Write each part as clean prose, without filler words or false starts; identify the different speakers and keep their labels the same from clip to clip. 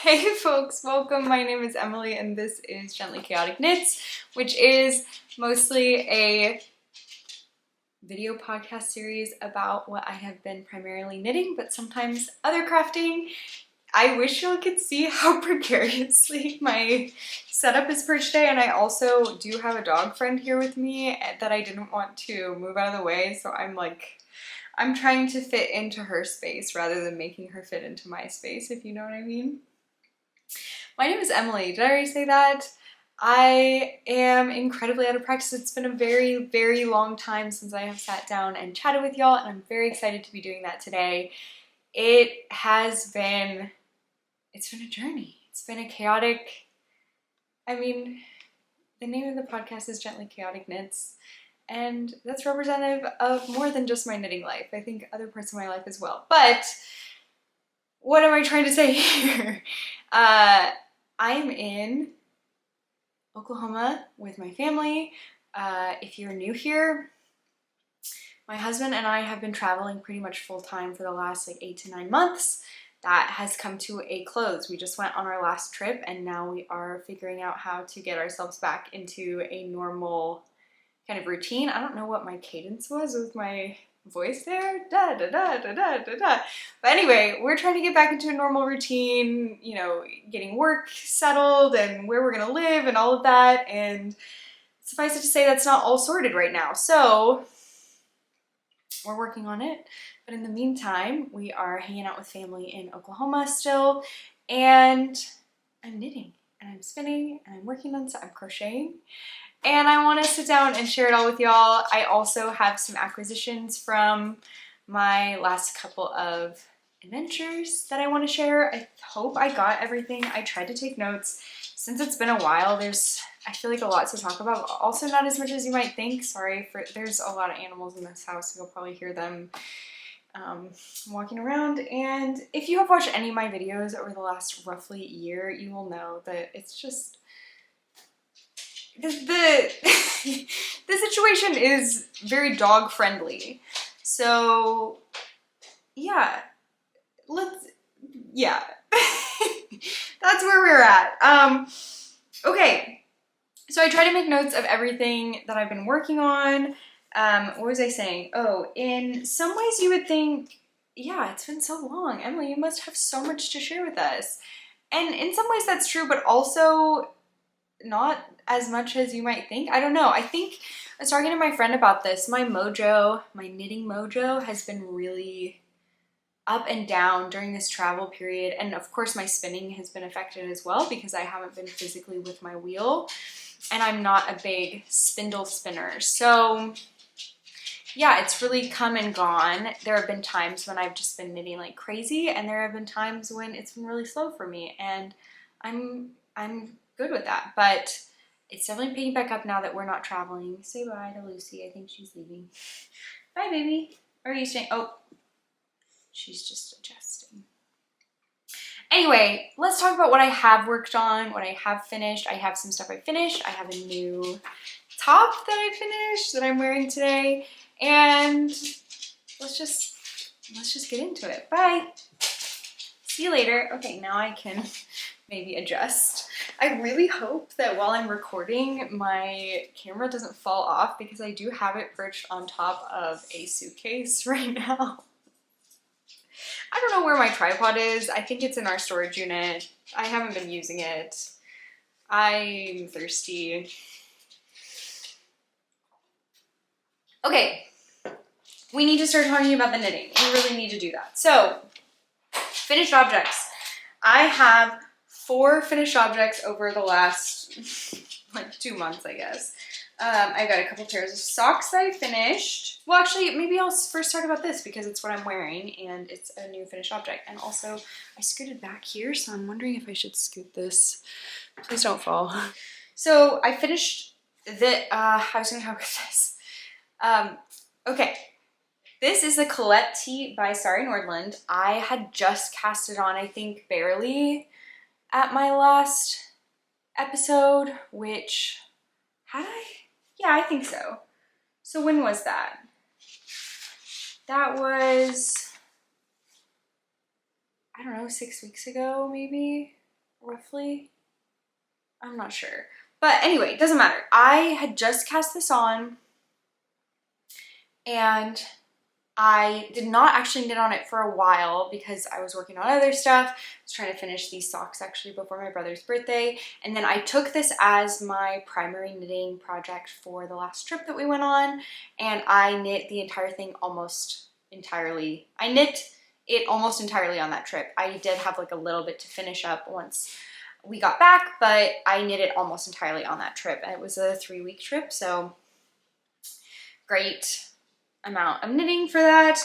Speaker 1: Hey folks, welcome. My name is Emily and this is Gently Chaotic Knits, which is mostly a video podcast series about what I have been primarily knitting, but sometimes other crafting. I wish y'all could see how precariously my setup is for today, and I also do have a dog friend here with me that I didn't want to move out of the way, so I'm trying to fit into her space rather than making her fit into my space, if you know what I mean. My name is Emily. Did I already say that? I am incredibly out of practice. It's been a very, very long time since I have sat down and chatted with y'all, and I'm very excited to be doing that today. It's been a journey. It's been a chaotic, the name of the podcast is Gently Chaotic Knits, and that's representative of more than just my knitting life. I think other parts of my life as well. But what am I trying to say here? I'm in Oklahoma with my family. If you're new here, my husband and I have been traveling pretty much full time for the last 8 to 9 months. That has come to a close. We just went on our last trip and now we are figuring out how to get ourselves back into a normal kind of routine. I don't know what my cadence was with my voice there. Da da da da da da da. But anyway, we're trying to get back into a normal routine, you know, getting work settled and where we're gonna live and all of that. And suffice it to say, that's not all sorted right now. So we're working on it. But in the meantime, we are hanging out with family in Oklahoma still, and I'm knitting and I'm spinning and I'm working on I'm crocheting. And I want to sit down and share it all with y'all. I also have some acquisitions from my last couple of adventures that I want to share. I hope I got everything. I tried to take notes. Since it's been a while, I feel like a lot to talk about. Also not as much as you might think. Sorry, there's a lot of animals in this house, so you'll probably hear them walking around. And if you have watched any of my videos over the last roughly year, you will know that it's just the situation is very dog friendly. So yeah, that's where we're at. Okay, so I try to make notes of everything that I've been working on. What was I saying? Oh, in some ways you would think, yeah, it's been so long. Emily, you must have so much to share with us. And in some ways that's true, but also not as much as you might think. I don't know. I think I was talking to my friend about this. My knitting mojo has been really up and down during this travel period. And of course my spinning has been affected as well because I haven't been physically with my wheel and I'm not a big spindle spinner. So yeah, it's really come and gone. There have been times when I've just been knitting like crazy, and there have been times when it's been really slow for me, and I'm good with that. But it's definitely picking back up now that we're not traveling. Say bye to Lucy. I think she's leaving. Bye, baby. Or are you staying? Oh, she's just adjusting. Anyway, let's talk about what I have worked on, what I have finished. I have some stuff I finished. I have a new top that I finished that I'm wearing today. And let's just get into it. Bye. See you later. Okay, now I can maybe adjust. I really hope that while I'm recording, my camera doesn't fall off because I do have it perched on top of a suitcase right now. I don't know where my tripod is. I think it's in our storage unit. I haven't been using it. I'm thirsty. Okay, we need to start talking about the knitting. We really need to do that. So, finished objects. I have 4 finished objects over the last 2 months, I guess. I've got a couple pairs of socks that I finished. Well, actually, maybe I'll first talk about this because it's what I'm wearing and it's a new finished object. And also, I scooted back here, so I'm wondering if I should scoot this. Please don't fall. So I finished I was gonna talk about this. Okay. This is the Collette Tee by Sari Nordlund. I had just cast it on, I think, barely at my last episode, which, had I? Yeah, I think so. So when was that? That was, I don't know, 6 weeks ago, maybe? roughly. I'm not sure. But anyway, it doesn't matter. I had just cast this on and I did not actually knit on it for a while because I was working on other stuff. I was trying to finish these socks actually before my brother's birthday. And then I took this as my primary knitting project for the last trip that we went on. And I knit the entire thing almost entirely. I knit it almost entirely on that trip. I did have like a little bit to finish up once we got back, but I knit it almost entirely on that trip. And it was a 3-week trip, so great amount of knitting for that.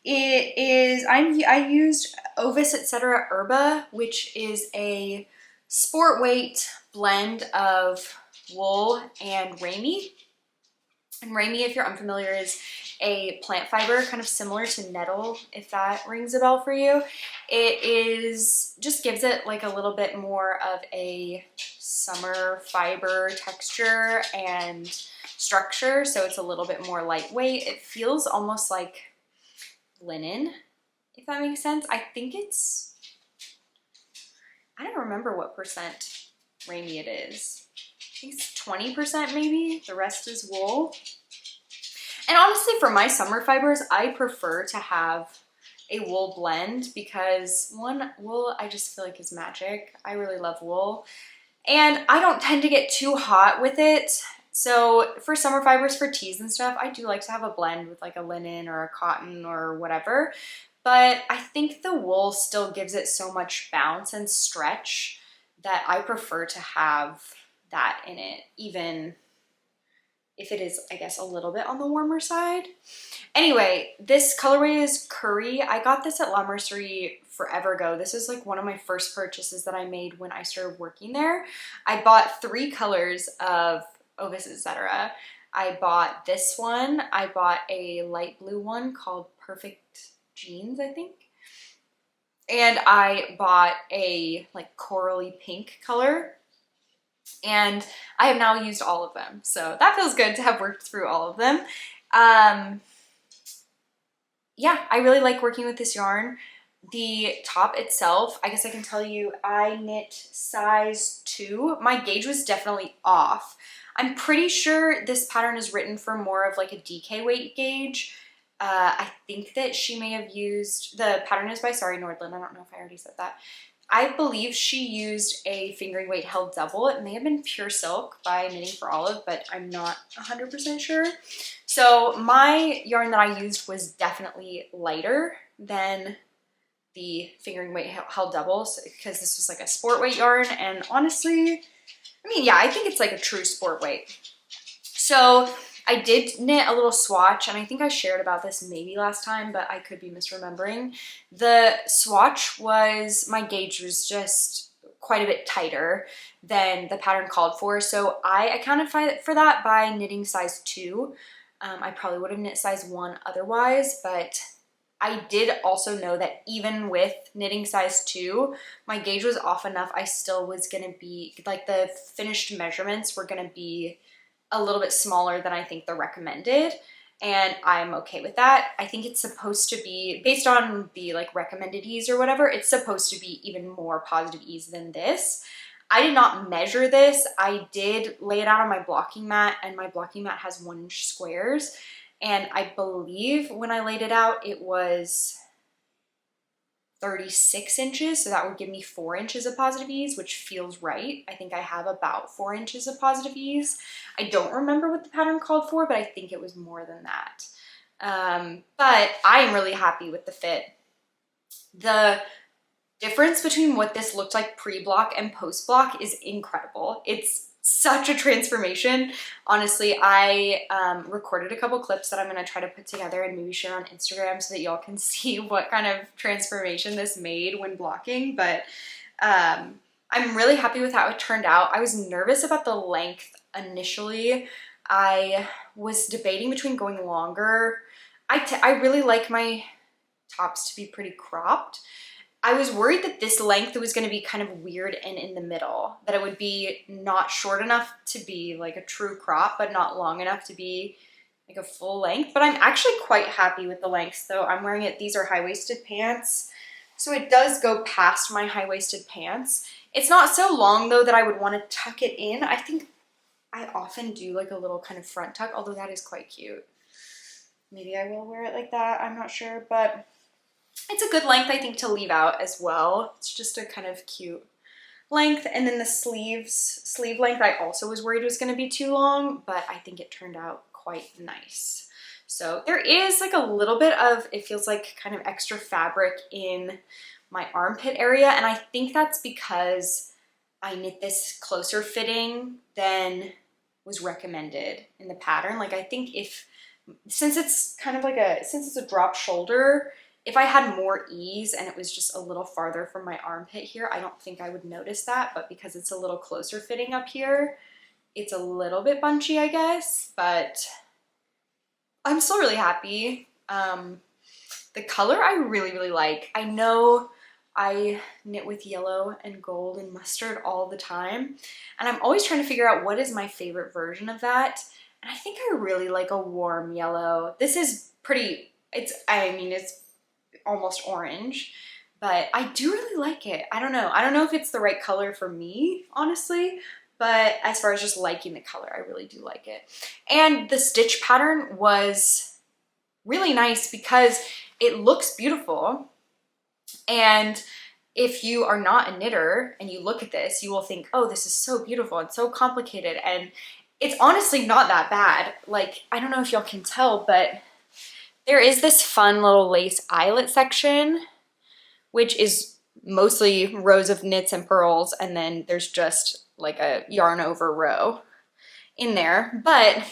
Speaker 1: It is, I used Ovis etc. Herba, which is a sport weight blend of wool and Aimée. And Aimée, if you're unfamiliar, is a plant fiber kind of similar to nettle, if that rings a bell for you. It is, just gives it like a little bit more of a summer fiber texture and structure, so it's a little bit more lightweight. It feels almost like linen, if that makes sense. I think it's, I don't remember what percent Aimée it is. I think it's 20% maybe. The rest is wool. And honestly, for my summer fibers, I prefer to have a wool blend because one, wool I just feel like is magic. I really love wool. And I don't tend to get too hot with it. So for summer fibers, for tees and stuff, I do like to have a blend with like a linen or a cotton or whatever. But I think the wool still gives it so much bounce and stretch that I prefer to have that in it, even if it is, I guess, a little bit on the warmer side. Anyway, this colorway is Curry. I got this at La Mercerie forever ago. This is like one of my first purchases that I made when I started working there. I bought 3 colors of Ovis etc. I bought this one. I bought a light blue one called Perfect Jeans, I think. And I bought a like corally pink color. And I have now used all of them. So that feels good to have worked through all of them. Yeah, I really like working with this yarn. The top itself, I guess I can tell you, I knit size 2. My gauge was definitely off. I'm pretty sure this pattern is written for more of like a DK weight gauge. I think that she may have used, the pattern is by Sari Nordlund. I don't know if I already said that. I believe she used a fingering weight held double. It may have been Pure Silk by Knitting for Olive, but I'm not 100% sure. So my yarn that I used was definitely lighter than the fingering weight held double because this was like a sport weight yarn. And honestly, I mean, yeah, I think it's like a true sport weight. So I did knit a little swatch, and I think I shared about this maybe last time, but I could be misremembering. The swatch was, my gauge was just quite a bit tighter than the pattern called for, so I accounted for that by knitting size 2. I probably would have knit size 1 otherwise, but I did also know that even with knitting size 2, my gauge was off enough. I still was gonna be, like the finished measurements were gonna be a little bit smaller than I think the recommended, and I'm okay with that. I think it's supposed to be, based on the like recommended ease or whatever, it's supposed to be even more positive ease than this. I did not measure this. I did lay it out on my blocking mat, and my blocking mat has 1-inch squares, and I believe when I laid it out it was 36 inches, so that would give me 4 inches of positive ease, which feels right. I think I have about 4 inches of positive ease. I don't remember what the pattern called for, but I think it was more than that. But I am really happy with the fit. The difference between what this looked like pre-block and post-block is incredible. It's such a transformation. Honestly, I recorded a couple clips that I'm going to try to put together and maybe share on Instagram so that y'all can see what kind of transformation this made when blocking, but I'm really happy with how it turned out. I was nervous about the length initially. I was debating between going longer. I really like my tops to be pretty cropped. I was worried that this length was going to be kind of weird and in the middle, that it would be not short enough to be like a true crop, but not long enough to be like a full length. But I'm actually quite happy with the length. So I'm wearing it. These are high-waisted pants. So it does go past my high-waisted pants. It's not so long though that I would want to tuck it in. I think I often do like a little kind of front tuck, although that is quite cute. Maybe I will wear it like that, I'm not sure, but it's a good length I think to leave out as well. It's just a kind of cute length. And then the sleeve length I also was worried was going to be too long, but I think it turned out quite nice. So there is like a little bit of, it feels like kind of extra fabric in my armpit area, and I think that's because I knit this closer fitting than was recommended in the pattern. Like I think since it's kind of like since it's a drop shoulder, if I had more ease and it was just a little farther from my armpit here, I don't think I would notice that, but because it's a little closer fitting up here, it's a little bit bunchy, I guess, but I'm still really happy. The color I really, really like. I know I knit with yellow and gold and mustard all the time, and I'm always trying to figure out what is my favorite version of that. And I think I really like a warm yellow. This is pretty, I mean, it's almost orange, but I do really like it. I don't know if it's the right color for me, honestly, but as far as just liking the color, I really do like it. And the stitch pattern was really nice because it looks beautiful. And if you are not a knitter and you look at this, you will think, oh, this is so beautiful and so complicated. And it's honestly not that bad. Like, I don't know if y'all can tell, but there is this fun little lace eyelet section, which is mostly rows of knits and purls, and then there's just like a yarn over row in there. But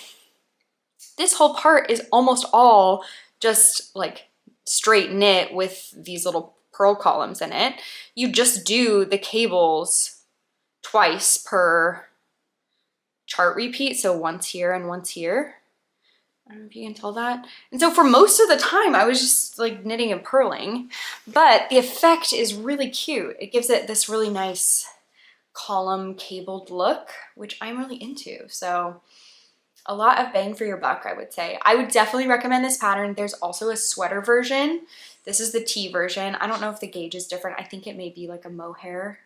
Speaker 1: this whole part is almost all just like straight knit with these little purl columns in it. You just do the cables twice per chart repeat, so once here and once here. I don't know if you can tell that. And so for most of the time I was just like knitting and purling, but the effect is really cute. It gives it this really nice column cabled look, which I'm really into. So a lot of bang for your buck, I would say. I would definitely recommend this pattern. There's also a sweater version. This is the T version. I don't know if the gauge is different. I think it may be like a mohair,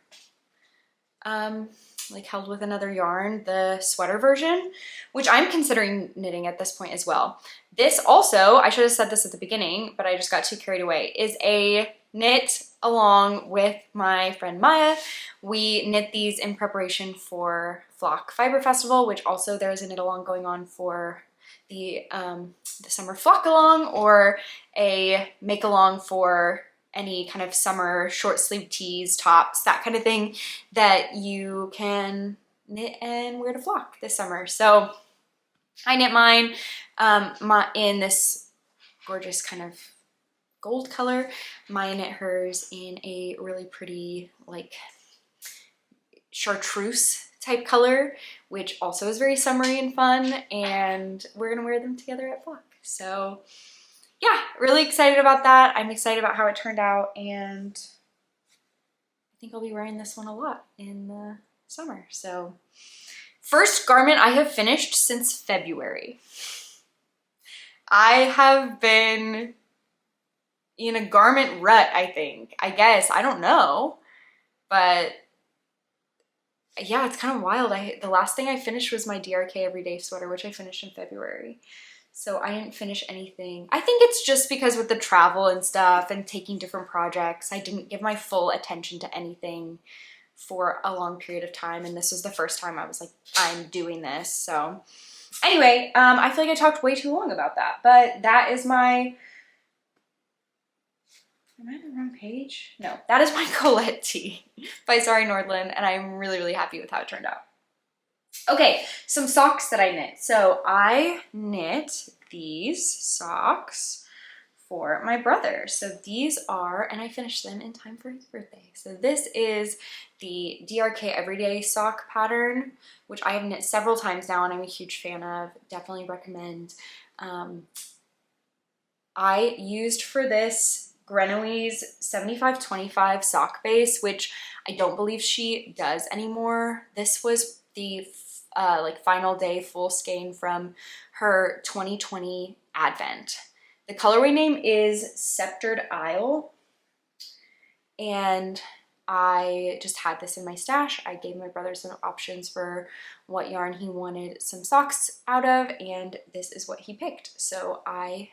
Speaker 1: like held with another yarn, the sweater version, which I'm considering knitting at this point as well. This also, I should have said this at the beginning, but I just got too carried away, is a knit along with my friend Maya. We knit these in preparation for Flock Fiber Festival, which also there's a knit along going on for the summer flock along, or a make along for any kind of summer short sleeve tees, tops, that kind of thing that you can knit and wear to flock this summer. So I knit mine in this gorgeous kind of gold color. Maya knit hers in a really pretty like chartreuse type color, which also is very summery and fun, and we're gonna wear them together at flock. So yeah, really excited about that. I'm excited about how it turned out, and I think I'll be wearing this one a lot in the summer. So first garment I have finished since February. I have been in a garment rut, I think. I guess, I don't know, but yeah, it's kind of wild. The last thing I finished was my DRK Everyday sweater, which I finished in February. So I didn't finish anything. I think it's just because with the travel and stuff and taking different projects, I didn't give my full attention to anything for a long period of time. And this was the first time I was like, I'm doing this. So anyway, I feel like I talked way too long about that, but that is my, am I on the wrong page? No, that is my Collette Tee by Sari Nordlund, and I'm really, really happy with how it turned out. Okay, some socks that I knit. So I knit these socks for my brother. So these are, and I finished them in time for his birthday. So this is the DRK Everyday sock pattern, which I have knit several times now and I'm a huge fan of. Definitely recommend. I used for this Grenouille's 75-25 sock base, which I don't believe she does anymore. This was the like final day full skein from her 2020 advent. The colorway name is Sceptre'd Isle, and I just had this in my stash. I gave my brother some options for what yarn he wanted some socks out of, and this is what he picked. So I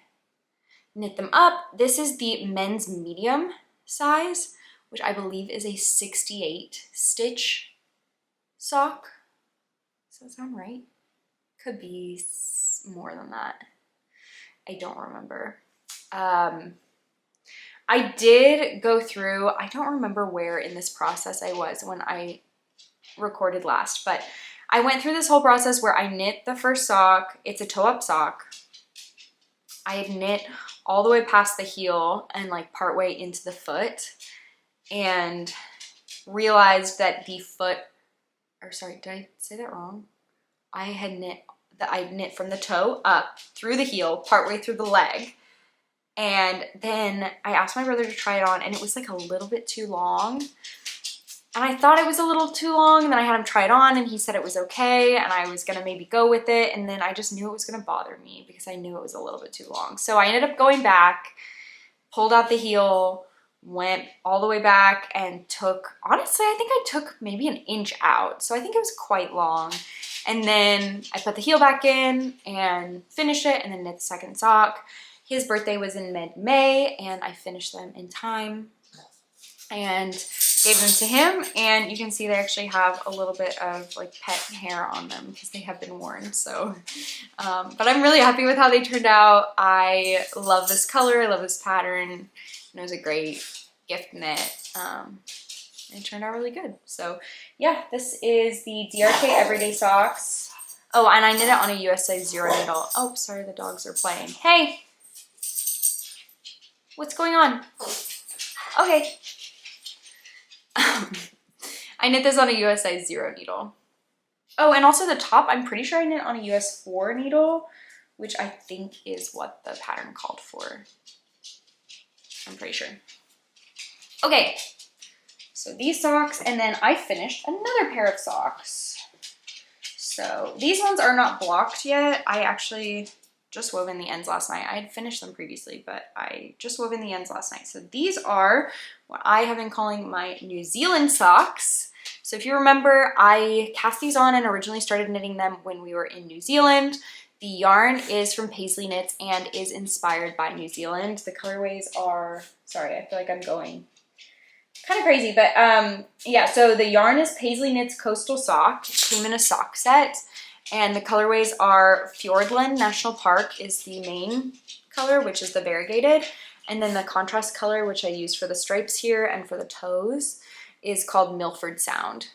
Speaker 1: knit them up. This is the men's medium size, which I believe is a 68 stitch sock. Does that sound right? Could be more than that. I don't remember. I did go through, I don't remember where in this process I was when I recorded last, but I went through this whole process where I knit the first sock. It's a toe-up sock. I had knit all the way past the heel and like partway into the foot, and realized that the foot, or sorry, did I say that wrong? I knit from the toe up through the heel, partway through the leg. And then I asked my brother to try it on, and it was like a little bit too long. And I thought it was a little too long, and then I had him try it on, and he said it was okay, and I was gonna maybe go with it, and then I just knew it was gonna bother me because I knew it was a little bit too long. So I ended up going back, pulled out the heel, went all the way back, and took, honestly, I think I took maybe an inch out. So I think it was quite long. And then I put the heel back in and finished it, and then knit the second sock. His birthday was in mid-May, and I finished them in time and gave them to him. And you can see they actually have a little bit of like pet hair on them because they have been worn. So, but I'm really happy with how they turned out. I love this color. I love this pattern. And it was a great gift knit. It turned out really good. So yeah, this is the DRK Everyday Socks. Oh, and I knit it on a US size 0 needle. Oh, sorry, the dogs are playing. Hey! What's going on? Okay. I knit this on a US size 0 needle. Oh, and also the top, I'm pretty sure I knit on a US 4 needle, which I think is what the pattern called for. I'm pretty sure. Okay, so these socks, and then I finished another pair of socks. So these ones are not blocked yet. I actually just wove in the ends last night. I had finished them previously, but I just wove in the ends last night. So these are what I have been calling my New Zealand socks. So if you remember, I cast these on and originally started knitting them when we were in New Zealand. The yarn is from Pasley Knits and is inspired by New Zealand. The colorways are, sorry, I feel like I'm going kind of crazy, but yeah, so the yarn is Pasley Knits Coastal Sock. It came in a sock set. And the colorways are Fiordland National Park is the main color, which is the variegated. And then the contrast color, which I used for the stripes here and for the toes, is called Milford Sound.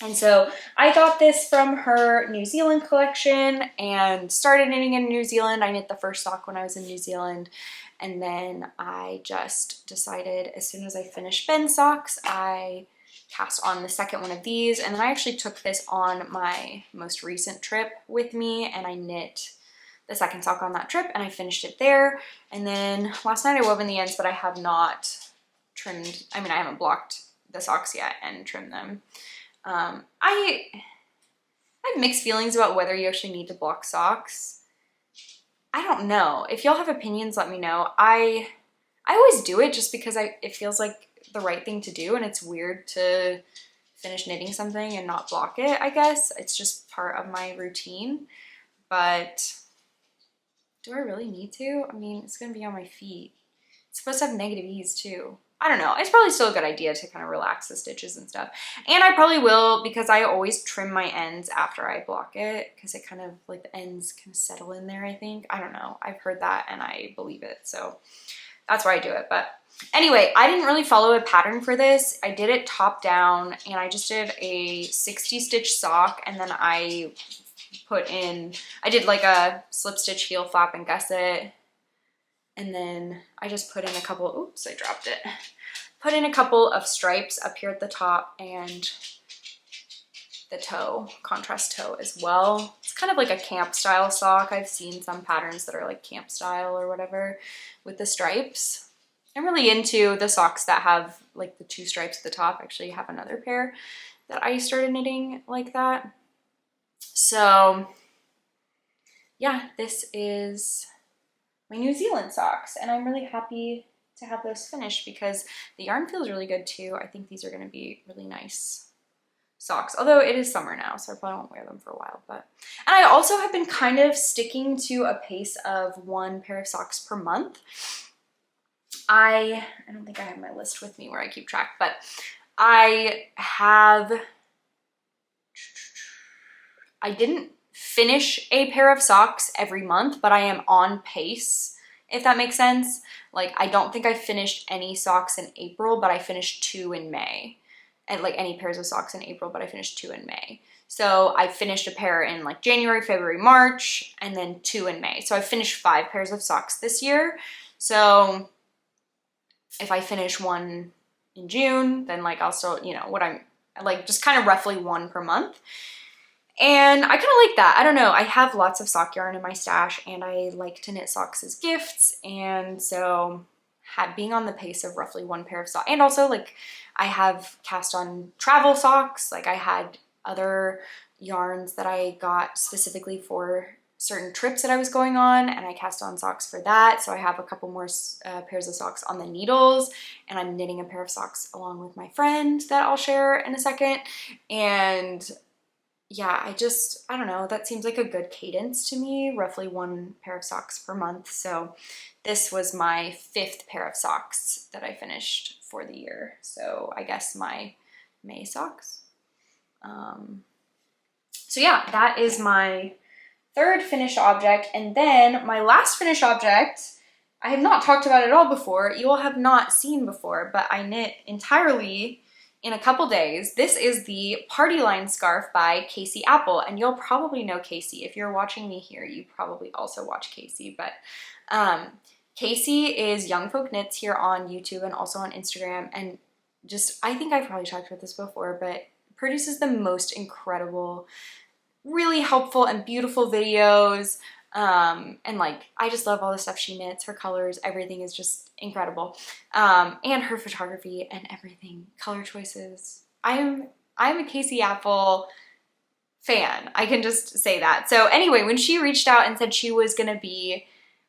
Speaker 1: And so I got this from her New Zealand collection and started knitting in New Zealand. I knit the first sock when I was in New Zealand. And then I just decided as soon as I finished Ben's socks, I cast on the second one of these. And then I actually took this on my most recent trip with me, and I knit the second sock on that trip, and I finished it there. And then last night I wove in the ends, but I have not trimmed, I mean, I haven't blocked the socks yet and trimmed them. I have mixed feelings about whether you actually need to block socks. I don't know. If y'all have opinions, let me know. I always do it just because it feels like the right thing to do, and it's weird to finish knitting something and not block it, I guess. It's just part of my routine. But do I really need to? I mean, it's gonna be on my feet. It's supposed to have negative ease too. I don't know. It's probably still a good idea to kind of relax the stitches and stuff. And I probably will, because I always trim my ends after I block it, because it kind of, like, the ends kind of settle in there, I think. I don't know. I've heard that and I believe it. So that's why I do it. But anyway, I didn't really follow a pattern for this. I did it top down, and I just did a 60 stitch sock, and then I did like a slip stitch heel flap and gusset. And then I just put in a couple, oops, I dropped it. Put in a couple of stripes up here at the top and the toe, contrast toe as well. It's kind of like a camp style sock. I've seen some patterns that are like camp style or whatever with the stripes. I'm really into the socks that have like the 2 stripes at the top. Actually, I have another pair that I started knitting like that. So yeah, this is my New Zealand socks, and I'm really happy to to have those finished because the yarn feels really good too. I think these are going to be really nice socks, although it is summer now, so I probably won't wear them for a while. But and I also have been kind of sticking to a pace of 1 pair of socks per month. I don't think I have my list with me where I keep track, but I didn't finish a pair of socks every month, but I am on pace, if that makes sense. Like, I don't think I finished any socks in April, but I finished 2 in May. And like any pairs of socks in April, but I finished 2 in May. So I finished a pair in like January, February, March, and then 2 in May. So I finished 5 pairs of socks this year. So if I finish 1 in June, then like I'll still, you know, what I'm like, just kind of roughly 1 per month. And I kind of like that. I don't know. I have lots of sock yarn in my stash and I like to knit socks as gifts. And so being on the pace of roughly 1 pair of socks, and also like I have cast on travel socks. Like I had other yarns that I got specifically for certain trips that I was going on, and I cast on socks for that. So I have a couple more pairs of socks on the needles, and I'm knitting a pair of socks along with my friend that I'll share in a second. And yeah, I don't know, that seems like a good cadence to me, roughly 1 pair of socks per month. So this was my 5th pair of socks that I finished for the year. So I guess my May socks. So yeah, that is my 3rd finished object. And then my last finished object, I have not talked about at all before. You all have not seen before, but I knit entirely in a couple days. This is the Party Line Scarf by Kaci Apple, and you'll probably know Kaci. If you're watching me here, you probably also watch Kaci, but Kaci is Young Folk Knits here on YouTube and also on Instagram, and just, I think I've probably talked about this before, but produces the most incredible, really helpful and beautiful videos. And like, I just love all the stuff she knits. Her colors, everything is just incredible. And her photography and everything, color choices. I'm a Kaci Apple fan. I can just say that. So anyway, when she reached out and said she was gonna be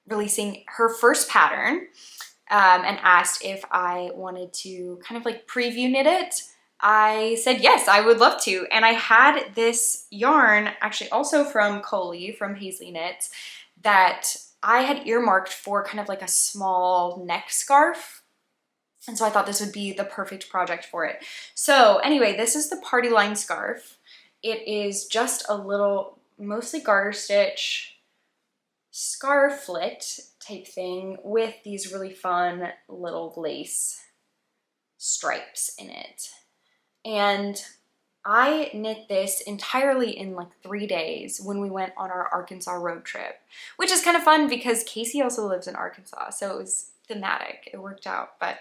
Speaker 1: releasing her first pattern, and asked if I wanted to kind of like preview knit it, I said yes, I would love to. And I had this yarn actually also from Colette from Paisley Knits that I had earmarked for kind of like a small neck scarf. And so I thought this would be the perfect project for it. So anyway, this is the Party Line Scarf. It is just a little, mostly garter stitch scarflet type thing with these really fun little lace stripes in it. And I knit this entirely in like 3 days when we went on our Arkansas road trip, which is kind of fun because Kaci also lives in Arkansas, so it was thematic. It worked out. But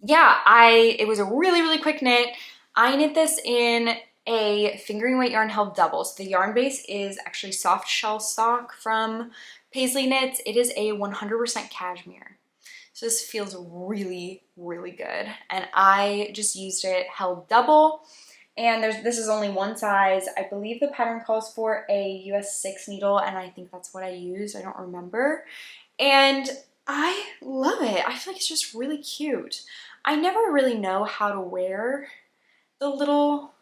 Speaker 1: yeah, it was a really, really quick knit. I knit this in a fingering weight yarn held double. So the yarn base is actually Softshell stock from Paisley Knits. It is a 100% cashmere. So this feels really, really good. And I just used it held double. And this is only one size. I believe the pattern calls for a US 6 needle, and I think that's what I used. I don't remember. And I love it. I feel like it's just really cute. I never really know how to wear the little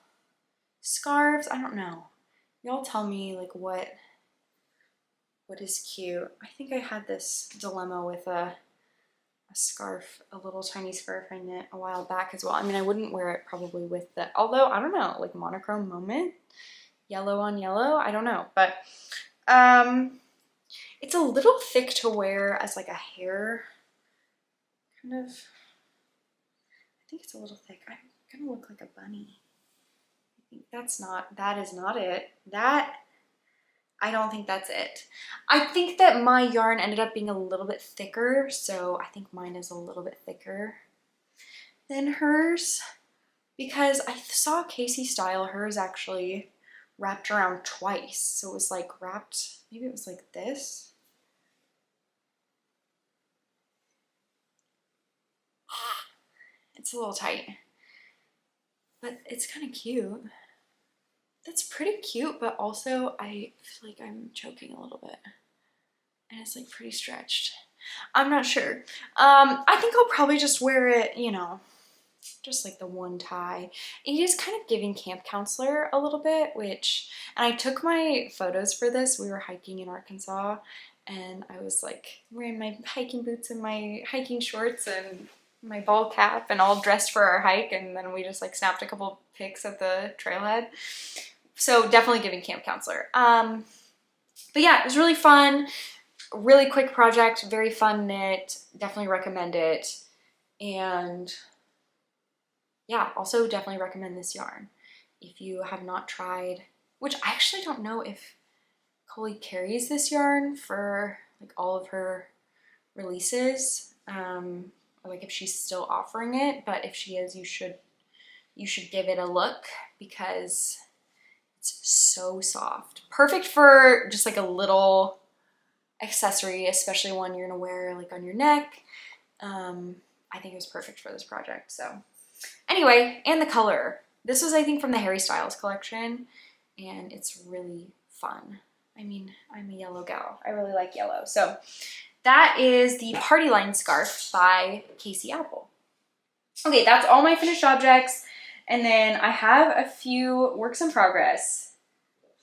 Speaker 1: scarves. I don't know. Y'all tell me like what is cute. I think I had this dilemma with a scarf, a little tiny scarf I knit a while back as well. I mean, I wouldn't wear it probably with the, although I don't know, like monochrome moment, yellow on yellow, I don't know, but it's a little thick to wear as like a hair kind of. I think it's a little thick. I'm gonna look like a bunny. I think that is not it. I don't think that's it. I think that my yarn ended up being a little bit thicker, so I think mine is a little bit thicker than hers, because I saw Kaci style hers actually wrapped around twice. So it was like wrapped, maybe it was like this. It's a little tight, but it's kind of cute. That's pretty cute, but also I feel like I'm choking a little bit. And it's like pretty stretched. I'm not sure. I think I'll probably just wear it, you know, just like the one tie. It is kind of giving camp counselor a little bit, which, and I took my photos for this. We were hiking in Arkansas and I was like wearing my hiking boots and my hiking shorts and my ball cap and all dressed for our hike, and then we just like snapped a couple pics of the trailhead. So definitely giving camp counselor. But yeah, it was really fun. Really quick project, very fun knit. Definitely recommend it. And yeah, also definitely recommend this yarn if you have not tried, which I actually don't know if Colette carries this yarn for like all of her releases, or like if she's still offering it, but if she is, you should give it a look because it's so soft. Perfect for just like a little accessory, especially one you're gonna wear like on your neck. I think it was perfect for this project. So anyway, and the color. This was, I think, from the Harry Styles collection, and it's really fun. I mean, I'm a yellow gal. I really like yellow. So that is the Party Line Scarf by Kaci Apple. Okay, that's all my finished objects. And then I have a few works in progress.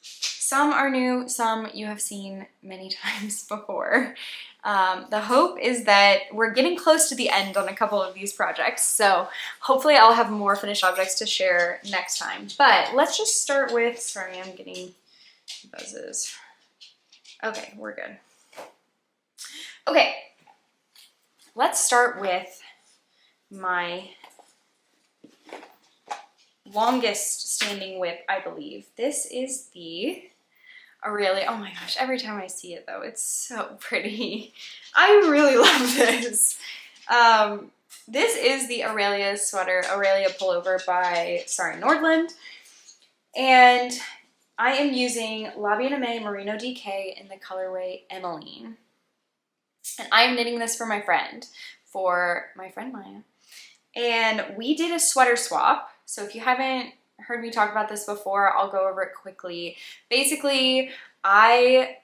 Speaker 1: Some are new, some you have seen many times before. The hope is that we're getting close to the end on a couple of these projects, so hopefully I'll have more finished objects to share next time. But let's just start with, sorry, I'm getting buzzes. Okay, we're good. Okay, let's start with my longest standing WIP, I believe. This is the Aurelia. Oh my gosh, every time I see it though, it's so pretty. I really love this. This is the Aurelia sweater, Aurelia Pullover by Sari Nordlund. And I am using Aimée Merino DK in the colorway Emeline. And I'm knitting this for my friend Maya. And we did a sweater swap. So if you haven't heard me talk about this before, I'll go over it quickly. Basically, I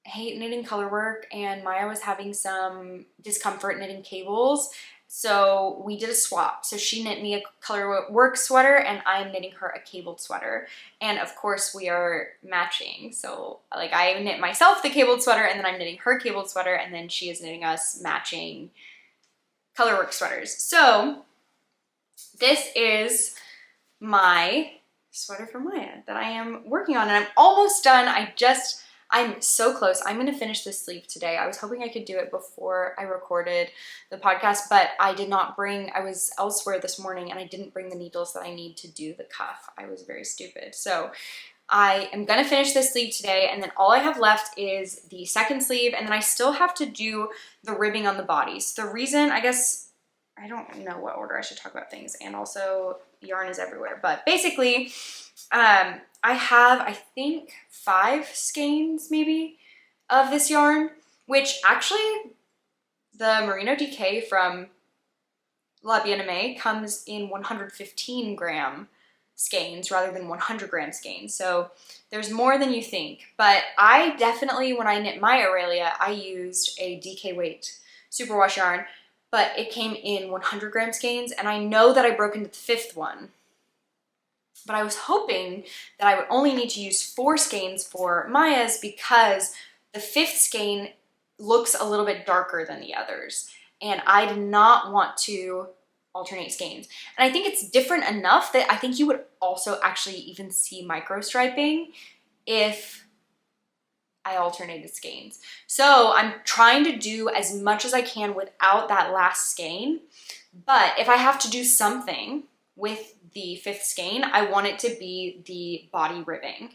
Speaker 1: hate knitting color work and Maya was having some discomfort knitting cables. So we did a swap. So she knit me a color work sweater and I'm knitting her a cabled sweater. And of course we are matching. So like I knit myself the cabled sweater and then I'm knitting her cabled sweater and then she is knitting us matching color work sweaters. So this is my sweater for Maya that I am working on and I'm almost done. I'm so close. I'm gonna finish this sleeve today. I was hoping I could do it before I recorded the podcast, but I did not bring, I was elsewhere this morning and I didn't bring the needles that I need to do the cuff. I was very stupid. So I am gonna finish this sleeve today and then all I have left is the second sleeve and then I still have to do the ribbing on the bodies. The reason, I guess, I don't know what order I should talk about things and also yarn is everywhere, but basically, I have, I think, 5 skeins maybe of this yarn, which actually the Merino DK from Aimée comes in 115 gram skeins rather than 100 gram skeins. So there's more than you think, but I definitely, when I knit my Aurelia, I used a DK weight superwash yarn, but it came in 100 gram skeins and I know that I broke into the 5th one. But I was hoping that I would only need to use 4 skeins for Maya's because the 5th skein looks a little bit darker than the others. And I did not want to alternate skeins. And I think it's different enough that I think you would also actually even see micro striping if I alternated skeins. So I'm trying to do as much as I can without that last skein. But if I have to do something with the 5th skein, I want it to be the body ribbing.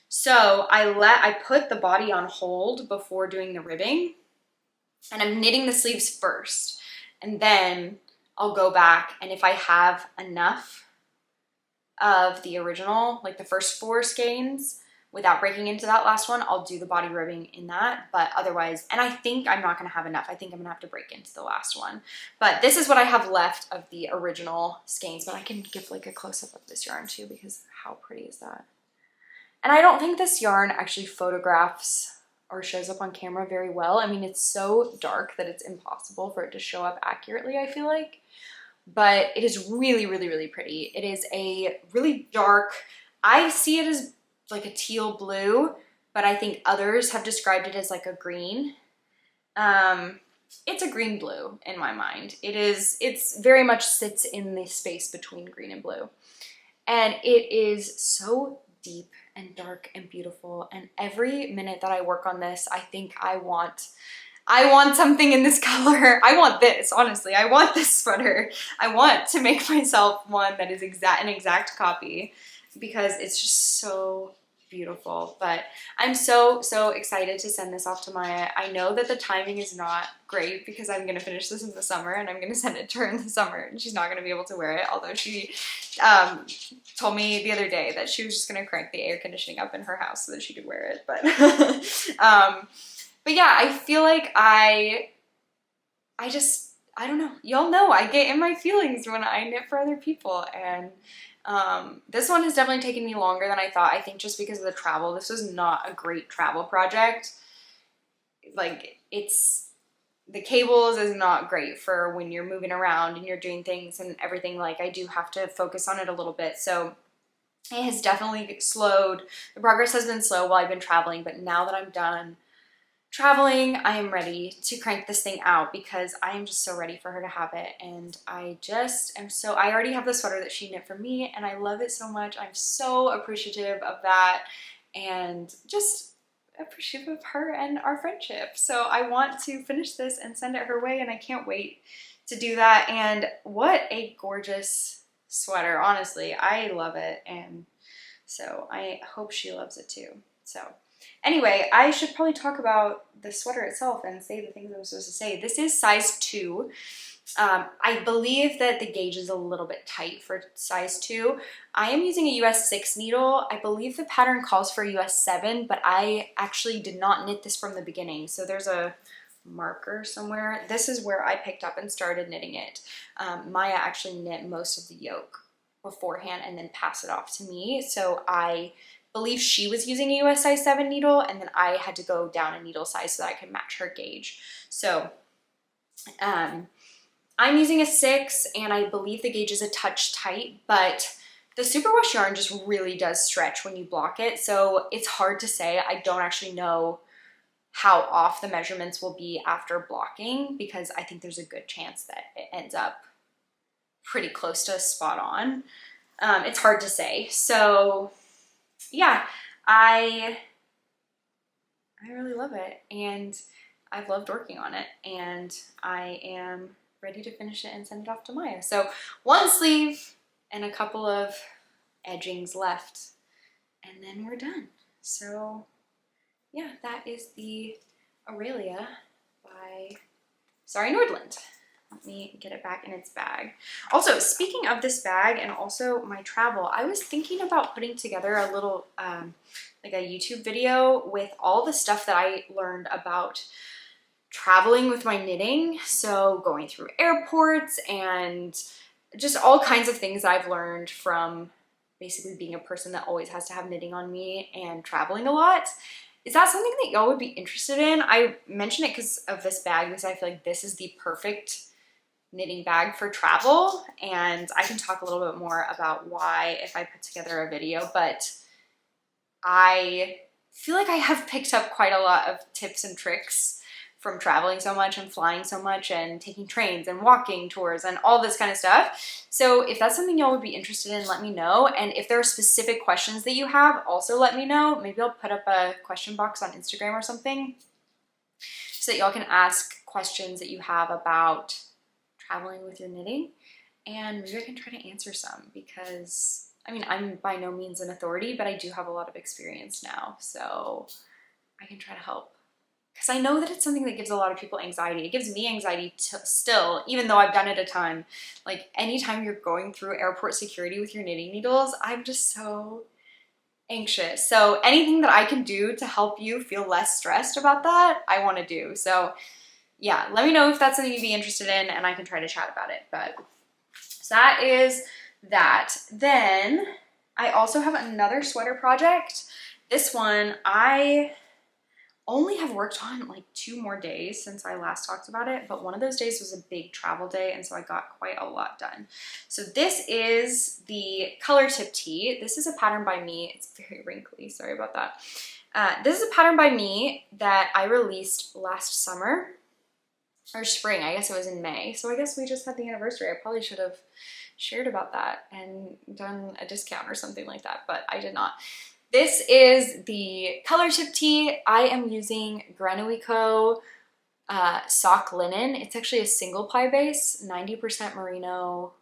Speaker 1: So I put the body on hold before doing the ribbing and I'm knitting the sleeves first and then I'll go back and if I have enough of the original, like the first 4 skeins, without breaking into that last one, I'll do the body ribbing in that, but otherwise, and I think I'm not gonna have enough. I think I'm gonna have to break into the last one. But this is what I have left of the original skeins, but I can give like a close-up of this yarn too, because how pretty is that? And I don't think this yarn actually photographs or shows up on camera very well. I mean, it's so dark that it's impossible for it to show up accurately, I feel like. But it is really, really, really pretty. It is a really dark, I see it as like a teal blue, but I think others have described it as like a green. It's a green blue in my mind. It's very much sits in the space between green and blue. And it is so deep and dark and beautiful. And every minute that I work on this, I think I want something in this color. I want this, honestly. I want this sweater. I want to make myself one that is an exact copy because it's just so beautiful. But I'm so, so excited to send this off to Maya. I know that the timing is not great because I'm going to finish this in the summer and I'm going to send it to her in the summer and she's not going to be able to wear it, although she told me the other day that she was just going to crank the air conditioning up in her house so that she could wear it. But but yeah, I feel like I don't know. Y'all know I get in my feelings when I knit for other people, and this one has definitely taken me longer than I thought. I think just because of the travel. This was not a great travel project. Like, the cables is not great for when you're moving around and you're doing things and everything. Like, I do have to focus on it a little bit. So it has definitely slowed. The progress has been slow while I've been traveling, but now that I'm done traveling, I am ready to crank this thing out because I am just so ready for her to have it. And I just am so, I already have the sweater that she knit for me and I love it so much. I'm so appreciative of that and just appreciative of her and our friendship. So I want to finish this and send it her way and I can't wait to do that. And what a gorgeous sweater. Honestly, I love it. And so I hope she loves it too. So anyway, I should probably talk about the sweater itself and say the things I was supposed to say. This is size 2. I believe that the gauge is a little bit tight for size 2. I am using a US 6 needle. I believe the pattern calls for US 7, but I actually did not knit this from the beginning. So there's a marker somewhere. This is where I picked up and started knitting it. Maya actually knit most of the yoke beforehand and then passed it off to me. So I believe she was using a US size 7 needle and then I had to go down a needle size so that I could match her gauge. So I'm using a 6 and I believe the gauge is a touch tight, but the superwash yarn just really does stretch when you block it. So it's hard to say. I don't actually know how off the measurements will be after blocking because I think there's a good chance that it ends up pretty close to spot on. It's hard to say. So yeah, I really love it and I've loved working on it and I am ready to finish it and send it off to Maya. So one sleeve and a couple of edgings left and then we're done. So yeah, that is the Aurelia by Sari Nordlund. Let me get it back in its bag. Also, speaking of this bag and also my travel, I was thinking about putting together a little, like a YouTube video with all the stuff that I learned about traveling with my knitting. So going through airports and just all kinds of things I've learned from basically being a person that always has to have knitting on me and traveling a lot. Is that something that y'all would be interested in? I mention it because of this bag because I feel like this is the perfect knitting bag for travel, and I can talk a little bit more about why if I put together a video, but I feel like I have picked up quite a lot of tips and tricks from traveling so much and flying so much and taking trains and walking tours and all this kind of stuff. So if that's something y'all would be interested in, let me know. And if there are specific questions that you have, also let me know. Maybe I'll put up a question box on Instagram or something so that y'all can ask questions that you have about traveling with your knitting, and maybe I can try to answer some because I mean I'm by no means an authority, but I do have a lot of experience now, so I can try to help because I know that it's something that gives a lot of people anxiety. It gives me anxiety still, even though I've done it a ton. Like anytime you're going through airport security with your knitting needles, I'm just so anxious. So anything that I can do to help you feel less stressed about that, I want to do. So yeah, let me know if that's something you'd be interested in and I can try to chat about it. But so that is that. Then I also have another sweater project. This one, I only have worked on like 2 more days since I last talked about it, but one of those days was a big travel day, and so I got quite a lot done. So this is the color Tip Tee. This is a pattern by me. It's very wrinkly, sorry about that. This is a pattern by me that I released last summer, or spring, I guess it was in May. So I guess we just had the anniversary. I probably should have shared about that and done a discount or something like that, but I did not. This is the color Tip Tee. I am using Grenouille sock linen. It's actually a single ply base, 90% merino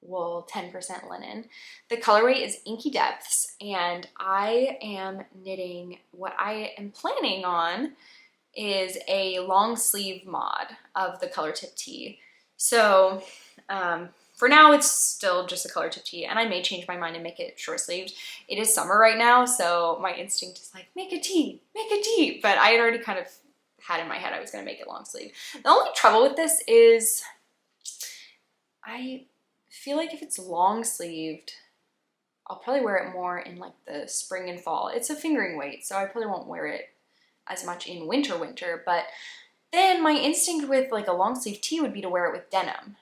Speaker 1: wool, 10% linen. The colorway is Inky Depths, and I am knitting, what I am planning on is a long sleeve mod of the color Tip Tee. So for now, it's still just a color Tip Tee, and I may change my mind and make it short sleeved. It is summer right now, so my instinct is like, make a tee, but I had already kind of had in my head I was gonna make it long sleeve. The only trouble with this is I feel like if it's long sleeved, I'll probably wear it more in like the spring and fall. It's a fingering weight, so I probably won't wear it as much in winter, but then my instinct with like a long sleeve tee would be to wear it with denim.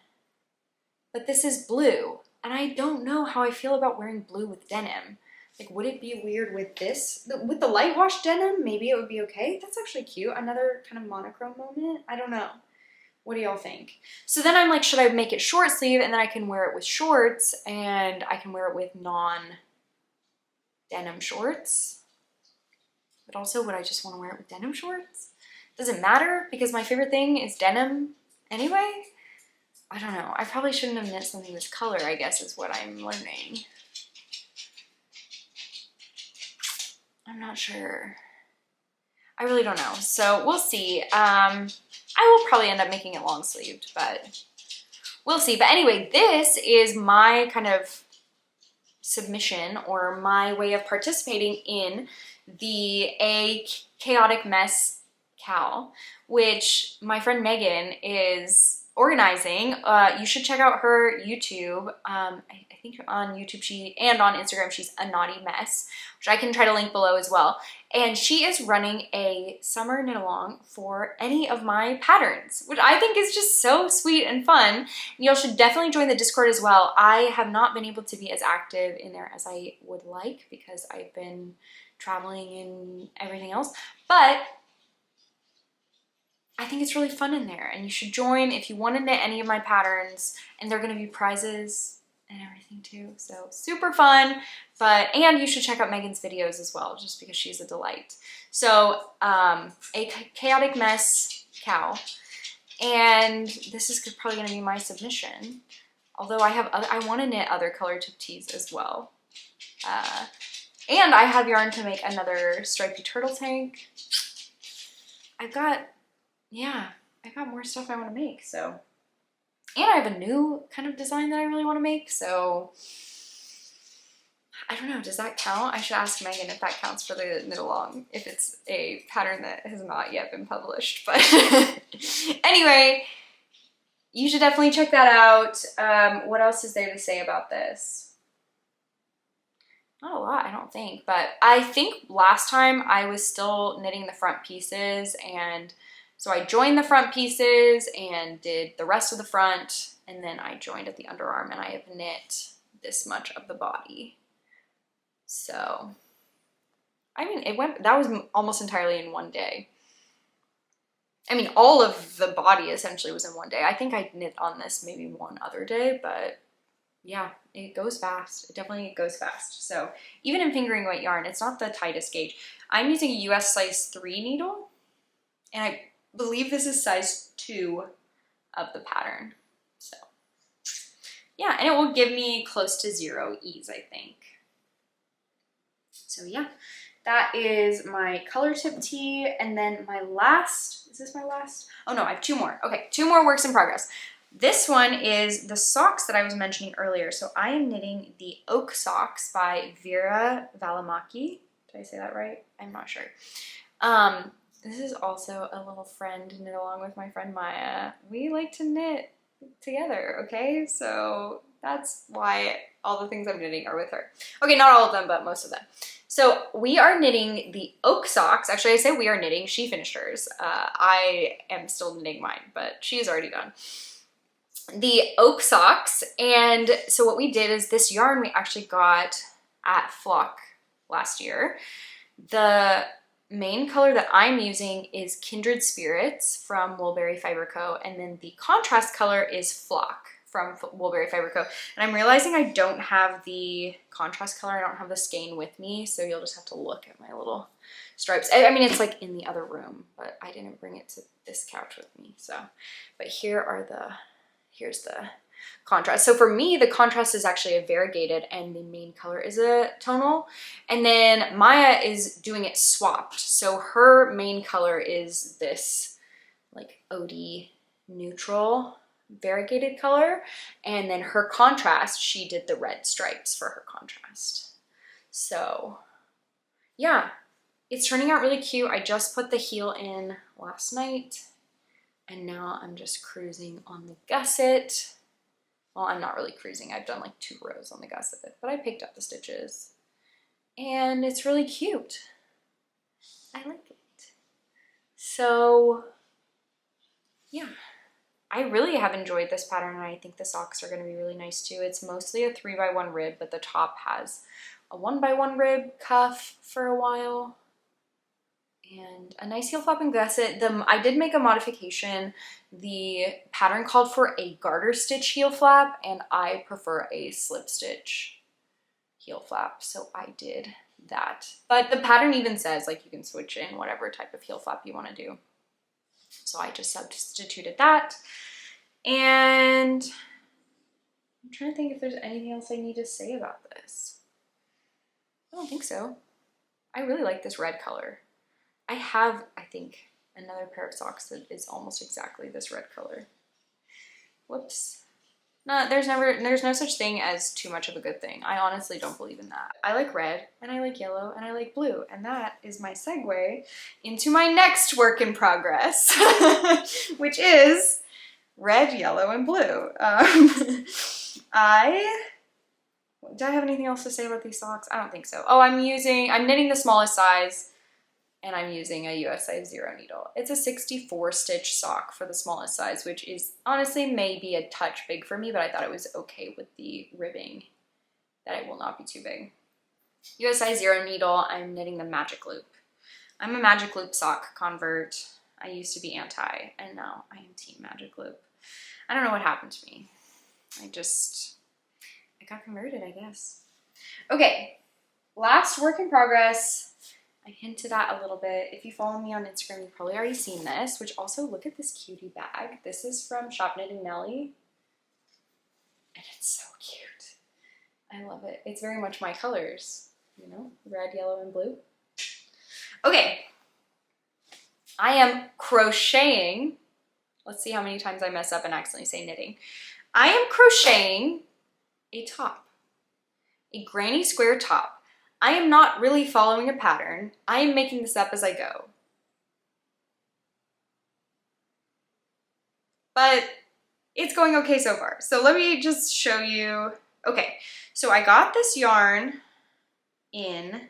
Speaker 1: But this is blue, and I don't know how I feel about wearing blue with denim. Like, would it be weird with this? With the light wash denim, maybe it would be okay. That's actually cute. Another kind of monochrome moment. I don't know. What do y'all think? So then I'm like, should I make it short sleeve, and then I can wear it with shorts, and I can wear it with non-denim shorts? But also, would I just want to wear it with denim shorts? Does it matter? Because my favorite thing is denim anyway? I don't know. I probably shouldn't have knit something this color, I guess, is what I'm learning. I'm not sure. I really don't know. So we'll see. I will probably end up making it long sleeved, but we'll see. But anyway, this is my kind of submission, or my way of participating in the A Chaotic Mess cowl, which my friend Meghan is organizing. You should check out her YouTube. I think on YouTube and on Instagram she's A Naughty Mess, which I can try to link below as well. And she is running a summer knit along for any of my patterns, which I think is just so sweet and fun. You should definitely join the Discord as well. I have not been able to be as active in there as I would like because I've been traveling and everything else, but I think it's really fun in there, and you should join if you want to knit any of my patterns, and they're going to be prizes and everything too, so super fun. And you should check out Meghan's videos as well, just because she's a delight. So A Chaotic Mess cowl, and this is probably going to be my submission, although I want to knit other color Tip Tees as well. And I have yarn to make another stripy turtle tank. I've got more stuff I want to make, so. And I have a new kind of design that I really want to make, so. I don't know, does that count? I should ask Meghan if that counts for the knit along, if it's a pattern that has not yet been published, but. Anyway, you should definitely check that out. What else is there to say about this? Not a lot, I don't think, but I think last time I was still knitting the front pieces, and so I joined the front pieces and did the rest of the front, and then I joined at the underarm, and I have knit this much of the body. So, I mean, that was almost entirely in one day. I mean, all of the body essentially was in one day. I think I knit on this maybe one other day, but yeah, it goes fast. It definitely goes fast. So even in fingering weight yarn, it's not the tightest gauge. I'm using a US size 3 needle, and I believe this is size 2 of the pattern. So yeah, and it will give me close to 0 ease, I think. So yeah, that is my color Tip Tee, and then my last, is this my last? Oh no, I have 2 more. Okay, 2 more works in progress. This one is the socks that I was mentioning earlier. So I am knitting the Oak Socks by Veera Välimäki. Did I say that right? I'm not sure. This is also a little friend knit along with my friend Maya. We like to knit together, okay? So That's why all the things I'm knitting are with her. Okay, not all of them, but most of them. So we are knitting the oak socks. Actually, I say we are knitting. She finished hers. I am still knitting mine, but she's already done. The oak socks. And so what we did is this yarn we actually got at Flock last year. The main color that I'm using is Kindred Spirits from Woolberry Fiber Co. And then the contrast color is Flock from Woolberry Fiber Co. And I'm realizing I don't have the contrast color. I don't have the skein with me. So you'll just have to look at my little stripes. I mean, it's like in the other room, but I didn't bring it to this couch with me. So, but here's the contrast. So for me, the contrast is actually a variegated and the main color is a tonal. And then Maya is doing it swapped. So her main color is this like OD neutral variegated color. And then her contrast, she did the red stripes for her contrast. So yeah, it's turning out really cute. I just put the heel in last night and now I'm just cruising on the gusset. Well, I'm not really cruising. I've done like 2 rows on the gusset, but I picked up the stitches and it's really cute. I like it. So yeah, I really have enjoyed this pattern and I think the socks are going to be really nice too. It's mostly a 3x1 rib, but the top has a 1x1 rib cuff for a while and a nice heel flap and gusset. I did make a modification. The pattern called for a garter stitch heel flap and I prefer a slip stitch heel flap, so I did that. But the pattern even says like you can switch in whatever type of heel flap you want to do. So I just substituted that. And I'm trying to think if there's anything else I need to say about this. I don't think so. I really like this red color. I have, I think, another pair of socks that is almost exactly this red color. Whoops. No, there's no such thing as too much of a good thing. I honestly don't believe in that. I like red, and I like yellow, and I like blue, and that is my segue into my next work in progress, which is red, yellow, and blue. Do I have anything else to say about these socks? I don't think so. Oh, I'm knitting the smallest size, and I'm using a US size 0 needle. It's a 64 stitch sock for the smallest size, which is honestly maybe a touch big for me, but I thought it was okay with the ribbing, that it will not be too big. US size 0 needle, I'm knitting the magic loop. I'm a magic loop sock convert. I used to be anti, and now I am team magic loop. I don't know what happened to me. I got converted, I guess. Okay, last work in progress. I hinted at a little bit. If you follow me on Instagram, you've probably already seen this, which also, look at this cutie bag. This is from Shop Knitting Nelly. And it's so cute. I love it. It's very much my colors, you know, red, yellow, and blue. Okay. I am crocheting. Let's see how many times I mess up and accidentally say knitting. I am crocheting a top, a granny square top. I am not really following a pattern. I am making this up as I go. But it's going okay so far. So let me just show you. Okay, so I got this yarn in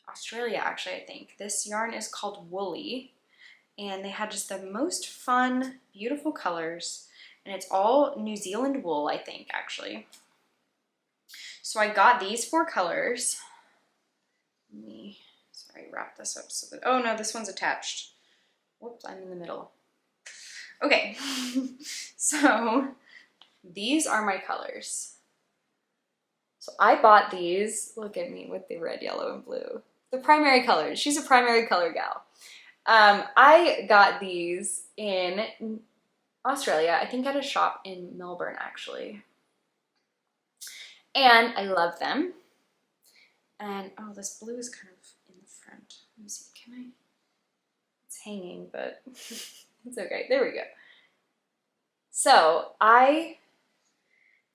Speaker 1: Australia, actually, I think. This yarn is called Woolly, and they had just the most fun, beautiful colors, and it's all New Zealand wool, I think, actually. So I got these 4 colors. Let me, sorry, wrap this up so that, oh no, this one's attached. Whoops, I'm in the middle. Okay, so these are my colors. So I bought these, look at me with the red, yellow, and blue. The primary colors, she's a primary color gal. I got these in Australia, I think at a shop in Melbourne, actually. And I love them. And, oh, this blue is kind of in the front. Let me see, can I? It's hanging, but it's okay. There we go. So I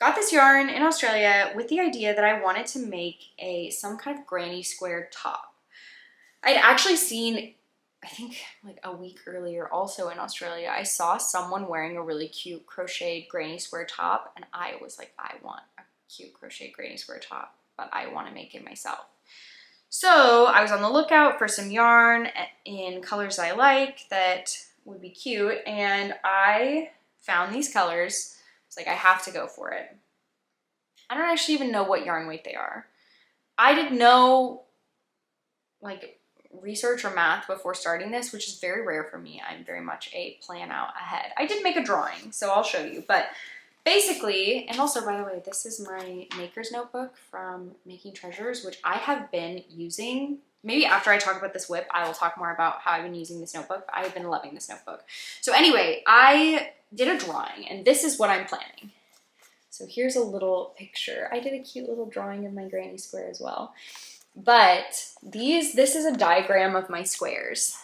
Speaker 1: got this yarn in Australia with the idea that I wanted to make some kind of granny square top. I'd actually seen I think like a week earlier, also in Australia, I saw someone wearing a really cute crocheted granny square top, and I was like, I want a cute crocheted granny square top, but I want to make it myself. So I was on the lookout for some yarn in colors I like that would be cute, and I found these colors. It's like, I have to go for it. I don't actually even know what yarn weight they are. I did no like research or math before starting this, which is very rare for me. I'm very much a plan out ahead. I did make a drawing, so I'll show you, but basically, and also, by the way, this is my maker's notebook from Making Treasures, which I have been using. Maybe after I talk about this WIP, I will talk more about how I've been using this notebook. I've been loving this notebook. So anyway, I did a drawing, and this is what I'm planning. So here's a little picture. I did a cute little drawing of my granny square as well. But this is a diagram of my squares,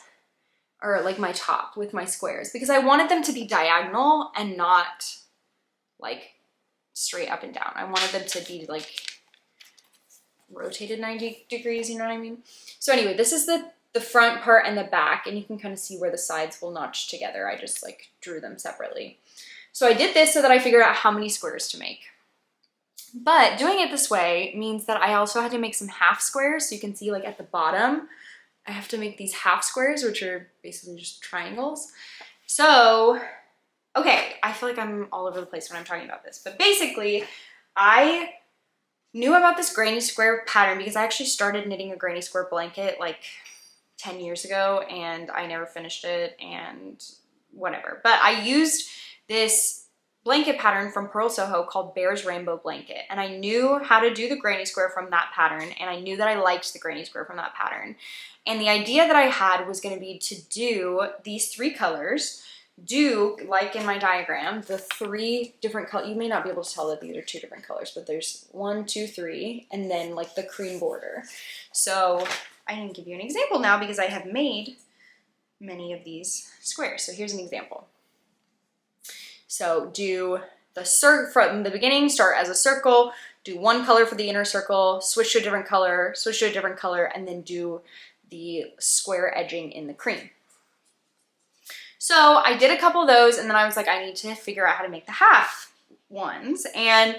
Speaker 1: or like my top with my squares, because I wanted them to be diagonal and not like straight up and down. I wanted them to be like rotated 90 degrees, you know what I mean? So anyway, this is the front part and the back, and you can kind of see where the sides will notch together. I just like drew them separately. So I did this so that I figured out how many squares to make. But doing it this way means that I also had to make some half squares. So you can see like at the bottom, I have to make these half squares, which are basically just triangles. So, okay, I feel like I'm all over the place when I'm talking about this, but basically I knew about this granny square pattern because I actually started knitting a granny square blanket like 10 years ago, and I never finished it and whatever. But I used this blanket pattern from Pearl Soho called Bear's Rainbow Blanket, and I knew how to do the granny square from that pattern, and I knew that I liked the granny square from that pattern. And the idea that I had was going to be to do these 3 colors, do like in my diagram, the 3 different colors. You may not be able to tell that these are 2 different colors, but there's 1, 2, 3, and then like the cream border. So I can give you an example now because I have made many of these squares. So here's an example. So do from the beginning, start as a circle, do 1 color for the inner circle, switch to a different color, switch to a different color, and then do the square edging in the cream. So I did a couple of those, and then I was like, I need to figure out how to make the half ones. And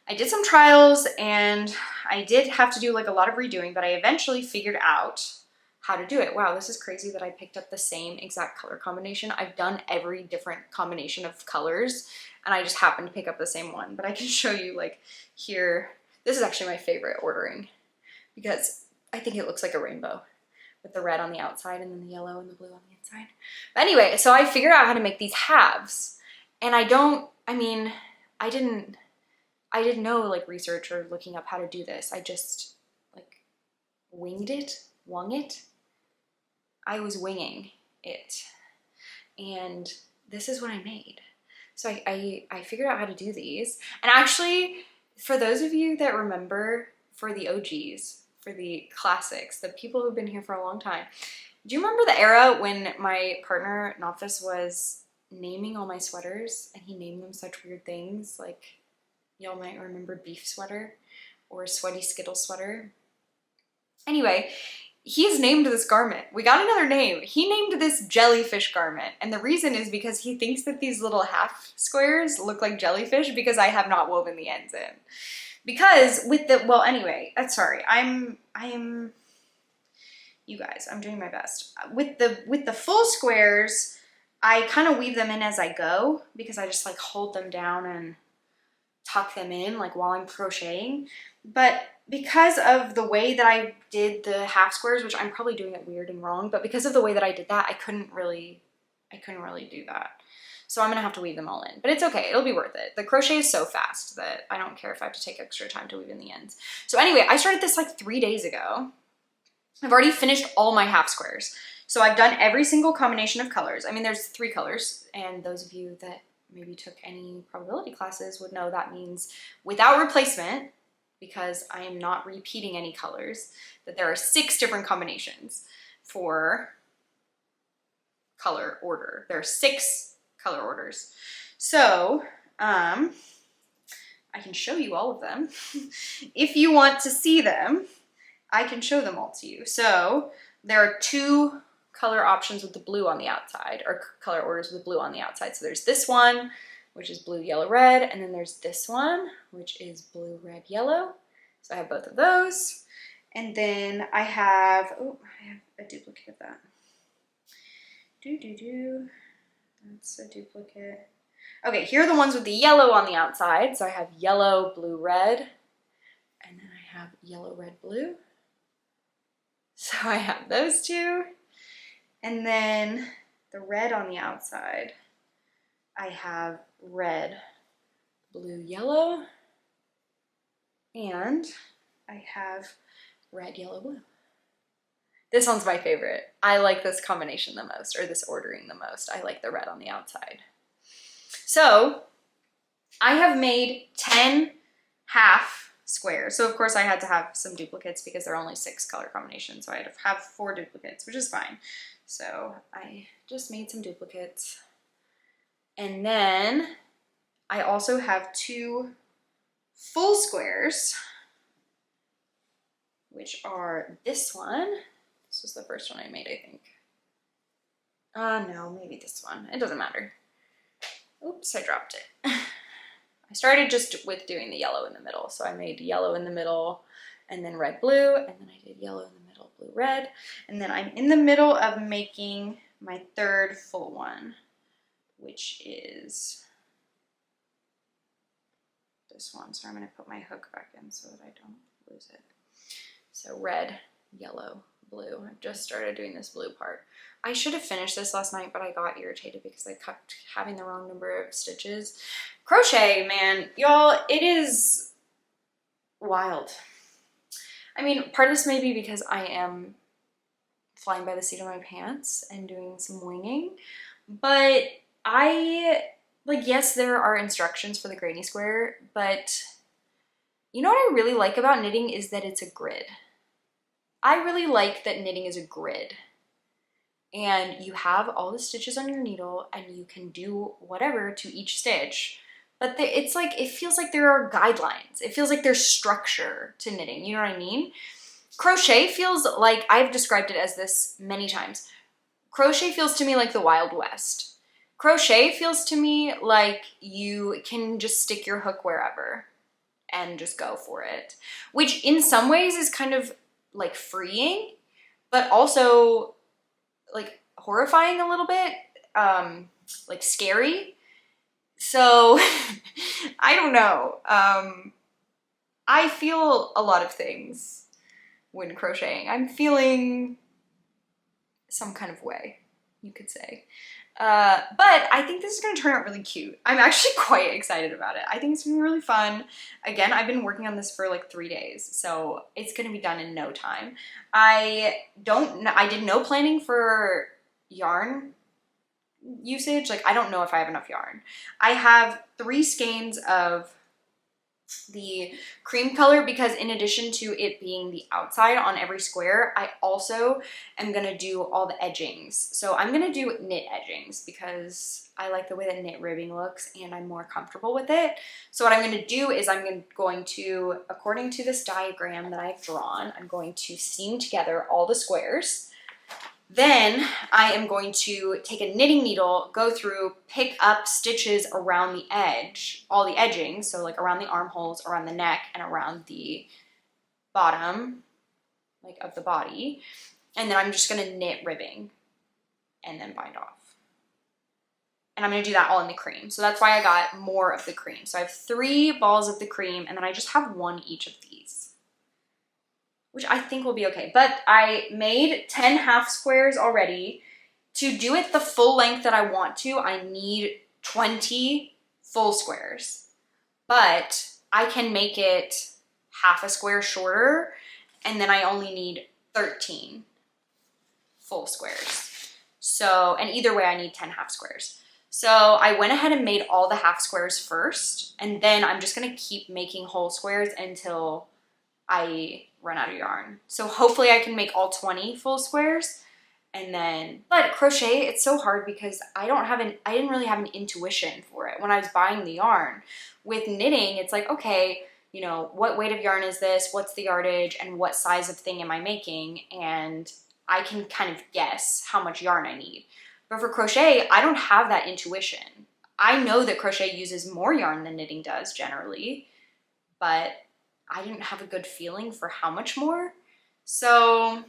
Speaker 1: I did some trials, and I did have to do like a lot of redoing, but I eventually figured out how to do it. Wow, this is crazy that I picked up the same exact color combination. I've done every different combination of colors, and I just happened to pick up the same one. But I can show you like here. This is actually my favorite ordering because I think it looks like a rainbow with the red on the outside and then the yellow and the blue on the inside. But anyway, so I figured out how to make these halves, and I didn't know like research or looking up how to do this. I just like winged it, wung it. I was winging it, and this is what I made. So I figured out how to do these. And actually, for those of you that remember, for the OGs, for the classics, the people who've been here for a long time, do you remember the era when my partner Nofis was naming all my sweaters, and he named them such weird things? Like, y'all might remember beef sweater or sweaty skittle sweater. Anyway, he's named this garment. We got another name. He named this jellyfish garment. And the reason is because he thinks that these little half squares look like jellyfish because I have not woven the ends in. Because with the, well, anyway, sorry, you guys, I'm doing my best. With the full squares, I kind of weave them in as I go because I just like hold them down and tuck them in like while I'm crocheting. But because of the way that I did the half squares, which I'm probably doing it weird and wrong, but because of the way that I did that, I couldn't really do that. So I'm gonna have to weave them all in, but it's okay, it'll be worth it. The crochet is so fast that I don't care if I have to take extra time to weave in the ends. So anyway, I started this like 3 days ago. I've already finished all my half squares. So I've done every single combination of colors. I mean, there's 3 colors, and those of you that maybe took any probability classes would know that means without replacement, because I am not repeating any colors, that there are 6 different combinations for color order. There are 6 color orders. So I can show you all of them. If you want to see them, I can show them all to you. So there are 2 color options with the blue on the outside, or color orders with blue on the outside. So there's this one, which is blue, yellow, red, and then there's this one, which is blue, red, yellow. So I have both of those. And then I have a duplicate of that. That's a duplicate. Okay, here are the ones with the yellow on the outside. So I have yellow, blue, red, and then I have yellow, red, blue. So I have those two. And then the red on the outside, I have red, blue, yellow, and I have red, yellow, blue. This one's my favorite. I like this combination the most, or this ordering the most. I like the red on the outside. So I have made 10 half squares. So of course I had to have some duplicates because there are only 6 color combinations. So I had to have 4 duplicates, which is fine. So I just made some duplicates. And then I also have 2 full squares, which are this one. This was the first one I made, I think. No, maybe this one. It doesn't matter. Oops, I dropped it. I started just with doing the yellow in the middle. So I made yellow in the middle and then red, blue, and then I did yellow in the middle, blue, red. And then I'm in the middle of making my 3rd full one, which is this one. So I'm going to put my hook back in so that I don't lose it. So red, yellow, blue. I've just started doing this blue part. I should have finished this last night, but I got irritated because I kept having the wrong number of stitches. Crochet, man, y'all, it is wild. I mean, part of this may be because I am flying by the seat of my pants and doing some winging, but yes, there are instructions for the granny square, but you know what I really like about knitting is that it's a grid. I really like that knitting is a grid. And you have all the stitches on your needle and you can do whatever to each stitch. But it's like, it feels like there are guidelines. It feels like there's structure to knitting, you know what I mean? Crochet feels like, I've described it as this many times. Crochet feels to me like the Wild West. Crochet feels to me like you can just stick your hook wherever and just go for it. Which in some ways is kind of like freeing, but also like horrifying a little bit, like scary. So I don't know. I feel a lot of things when crocheting. I'm feeling some kind of way, you could say. But I think this is going to turn out really cute. I'm actually quite excited about it. I think it's going to be really fun. Again, I've been working on this for like 3 days, so it's going to be done in no time. I did no planning for yarn usage. Like, I don't know if I have enough yarn. I have 3 skeins of the cream color because in addition to it being the outside on every square, I also am going to do all the edgings. So I'm going to do knit edgings because I like the way that knit ribbing looks and I'm more comfortable with it. So what I'm going to do is I'm going to, according to this diagram that I've drawn, I'm going to seam together all the squares. Then I am going to take a knitting needle, go through, pick up stitches around the edge, all the edging, so like around the armholes, around the neck, and around the bottom, like of the body. And then I'm just gonna knit ribbing and then bind off. And I'm gonna do that all in the cream. So that's why I got more of the cream. So I have 3 balls of the cream and then I just have 1 each of these, which I think will be okay. But I made 10 half squares already. To do it the full length that I want to, I need 20 full squares. But I can make it half a square shorter, and then I only need 13 full squares. So, and either way I need 10 half squares. So I went ahead and made all the half squares first, and then I'm just gonna keep making whole squares until I run out of yarn. So hopefully I can make all 20 full squares. And then, but crochet, it's so hard because I didn't really have an intuition for it when I was buying the yarn. With knitting, it's like, okay, you know, what weight of yarn is this? What's the yardage? And what size of thing am I making? And I can kind of guess how much yarn I need. But for crochet, I don't have that intuition. I know that crochet uses more yarn than knitting does generally, but I didn't have a good feeling for how much more. So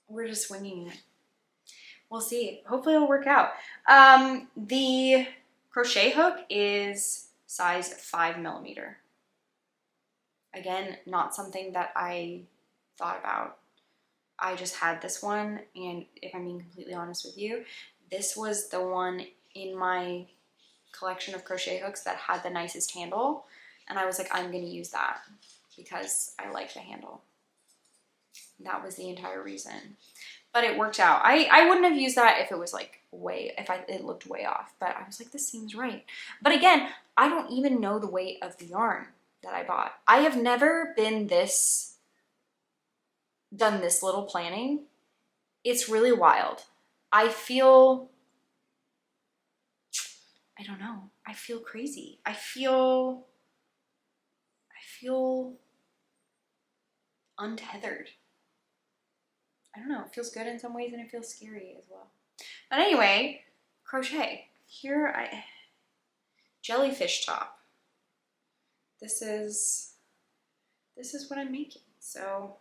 Speaker 1: we're just winging it. We'll see. Hopefully it'll work out. The crochet hook is size 5mm. Again, not something that I thought about. I just had this one, and if I'm being completely honest with you, this was the one in my collection of crochet hooks that had the nicest handle, and I was like, I'm gonna use that because I like the handle. That was the entire reason. But it worked out. I wouldn't have used that if it was like it looked way off, but I was like, this seems right. But again, I don't even know the weight of the yarn that I bought. I have never been done this little planning. It's really wild. I don't know. I feel crazy. I feel untethered. I don't know. It feels good in some ways and it feels scary as well. But anyway, crochet. Jellyfish top. This is what I'm making. So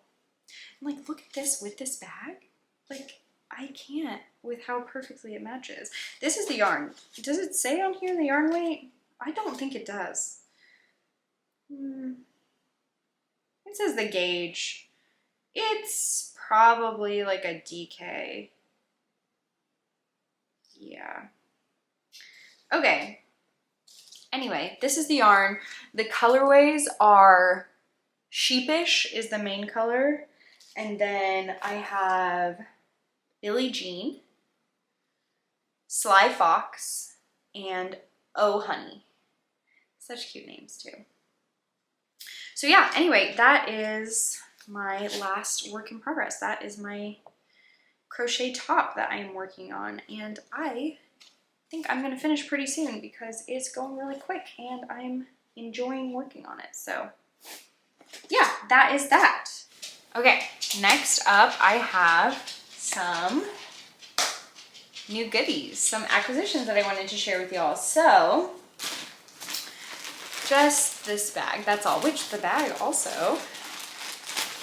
Speaker 1: I'm like, look at this with this bag. Like, I can't with how perfectly it matches. This is the yarn. Does it say on here the yarn weight? I don't think it does. It says the gauge. It's probably like a DK. Yeah. Okay. Anyway, this is the yarn. The colorways are Sheepish is the main color. And then I have Billie Jean, Sly Fox, and Oh Honey. Such cute names too. So yeah, anyway, that is my last work in progress. That is my crochet top that I am working on. And I think I'm gonna finish pretty soon because it's going really quick and I'm enjoying working on it. So yeah, that is that. Okay, next up I have some new goodies, some acquisitions that I wanted to share with y'all. So just this bag, that's all, which the bag also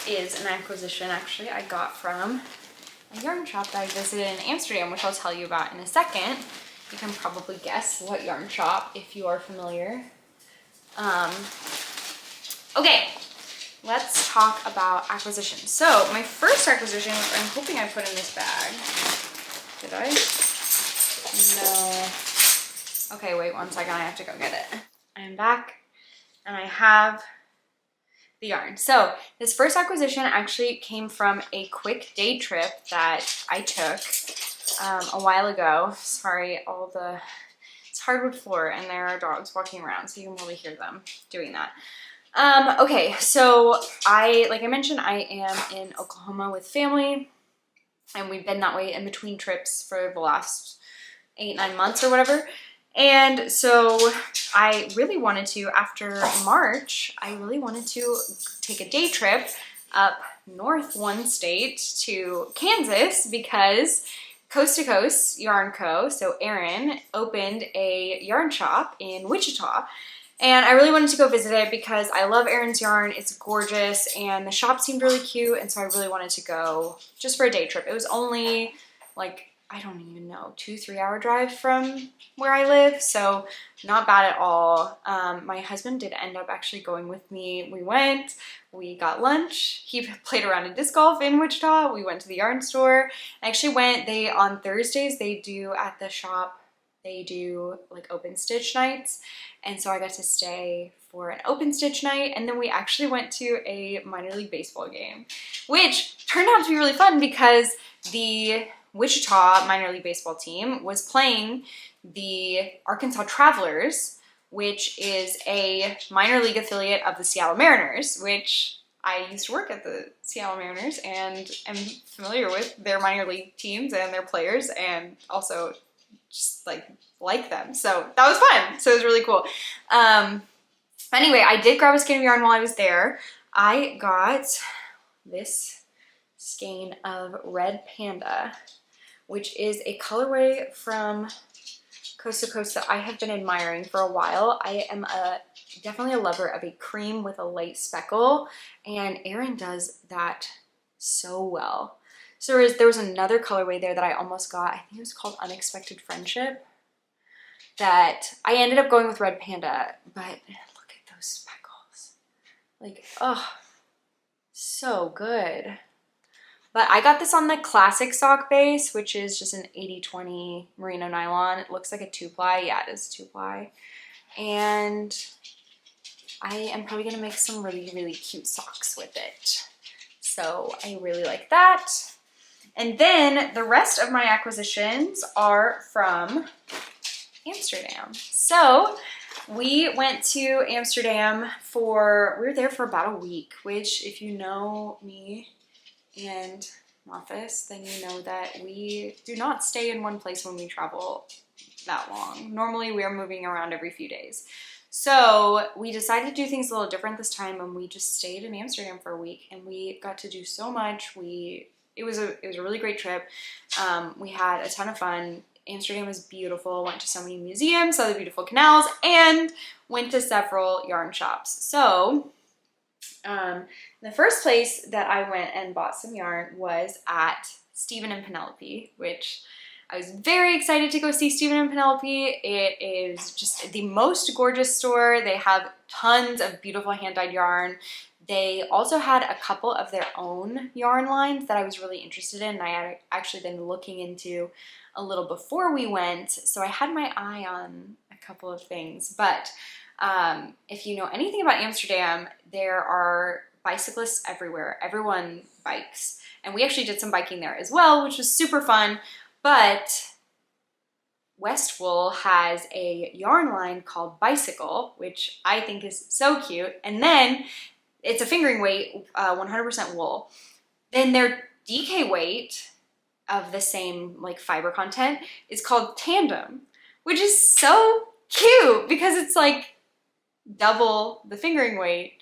Speaker 1: is an acquisition actually I got from a yarn shop that I visited in Amsterdam, which I'll tell you about in a second. You can probably guess what yarn shop if you are familiar. Okay, let's talk about acquisitions. So my first acquisition, which I'm hoping I put in this bag. Did I? No. Okay, wait 1 second, I have to go get it. I'm back and I have the yarn. So this first acquisition actually came from a quick day trip that I took a while ago. Sorry, it's hardwood floor and there are dogs walking around, so you can probably hear them doing that. Okay, so like I mentioned, I am in Oklahoma with family, and we've been that way in between trips for the last 8-9 months or whatever. And so I really wanted to, after March, I really wanted to take a day trip up north 1 state to Kansas because Coast to Coast Yarn Co., so Erin, opened a yarn shop in Wichita. And I really wanted to go visit it because I love Erin's yarn. It's gorgeous and the shop seemed really cute, and so I really wanted to go just for a day trip. It was only like, I don't even know, 2-3 hour drive from where I live, so not bad at all. My husband did end up actually going with me. We went, we got lunch, he played around in disc golf in Wichita, we went to the yarn store. I actually went, on Thursdays, they do at the shop, they do like open stitch nights, and so I got to stay for an open stitch night, and then we actually went to a minor league baseball game, which turned out to be really fun because the Wichita minor league baseball team was playing the Arkansas Travelers, which is a minor league affiliate of the Seattle Mariners, which I used to work at the Seattle Mariners and am familiar with their minor league teams and their players, and also just like them. So that was fun. So it was really cool. Anyway, I did grab a skein of yarn while I was there. I got this skein of Red Panda, which is a colorway from Coast to Coast that I have been admiring for a while. I am definitely a lover of a cream with a light speckle, and Erin does that so well. So there was another colorway there that I almost got. I think it was called Unexpected Friendship, that I ended up going with Red Panda, but look at those speckles. Like, oh, so good. But I got this on the classic sock base, which is just an 80/20 merino nylon. It looks like a 2-ply. Yeah, it is 2-ply. And I am probably gonna make some really, really cute socks with it. So I really like that. And then the rest of my acquisitions are from Amsterdam. So we went to Amsterdam we were there for about a week, which if you know me and Office, then you know that we do not stay in one place when we travel that long. Normally we are moving around every few days. So we decided to do things a little different this time, and we just stayed in Amsterdam for a week, and we got to do so much. It was a really great trip. We had a ton of fun. Amsterdam was beautiful. Went to so many museums, saw the beautiful canals, and went to several yarn shops. So the first place that I went and bought some yarn was at Stephen and Penelope, which I was very excited to go see Stephen and Penelope. It is just the most gorgeous store. They have tons of beautiful hand-dyed yarn. They also had a couple of their own yarn lines that I was really interested in, and I had actually been looking into a little before we went, so I had my eye on a couple of things. But if you know anything about Amsterdam, there are bicyclists everywhere. Everyone bikes. And we actually did some biking there as well, which was super fun. But Westwool has a yarn line called Bicycle, which I think is so cute. And then it's a fingering weight, 100% wool. Then their DK weight of the same like fiber content is called Tandem, which is so cute because it's like double the fingering weight,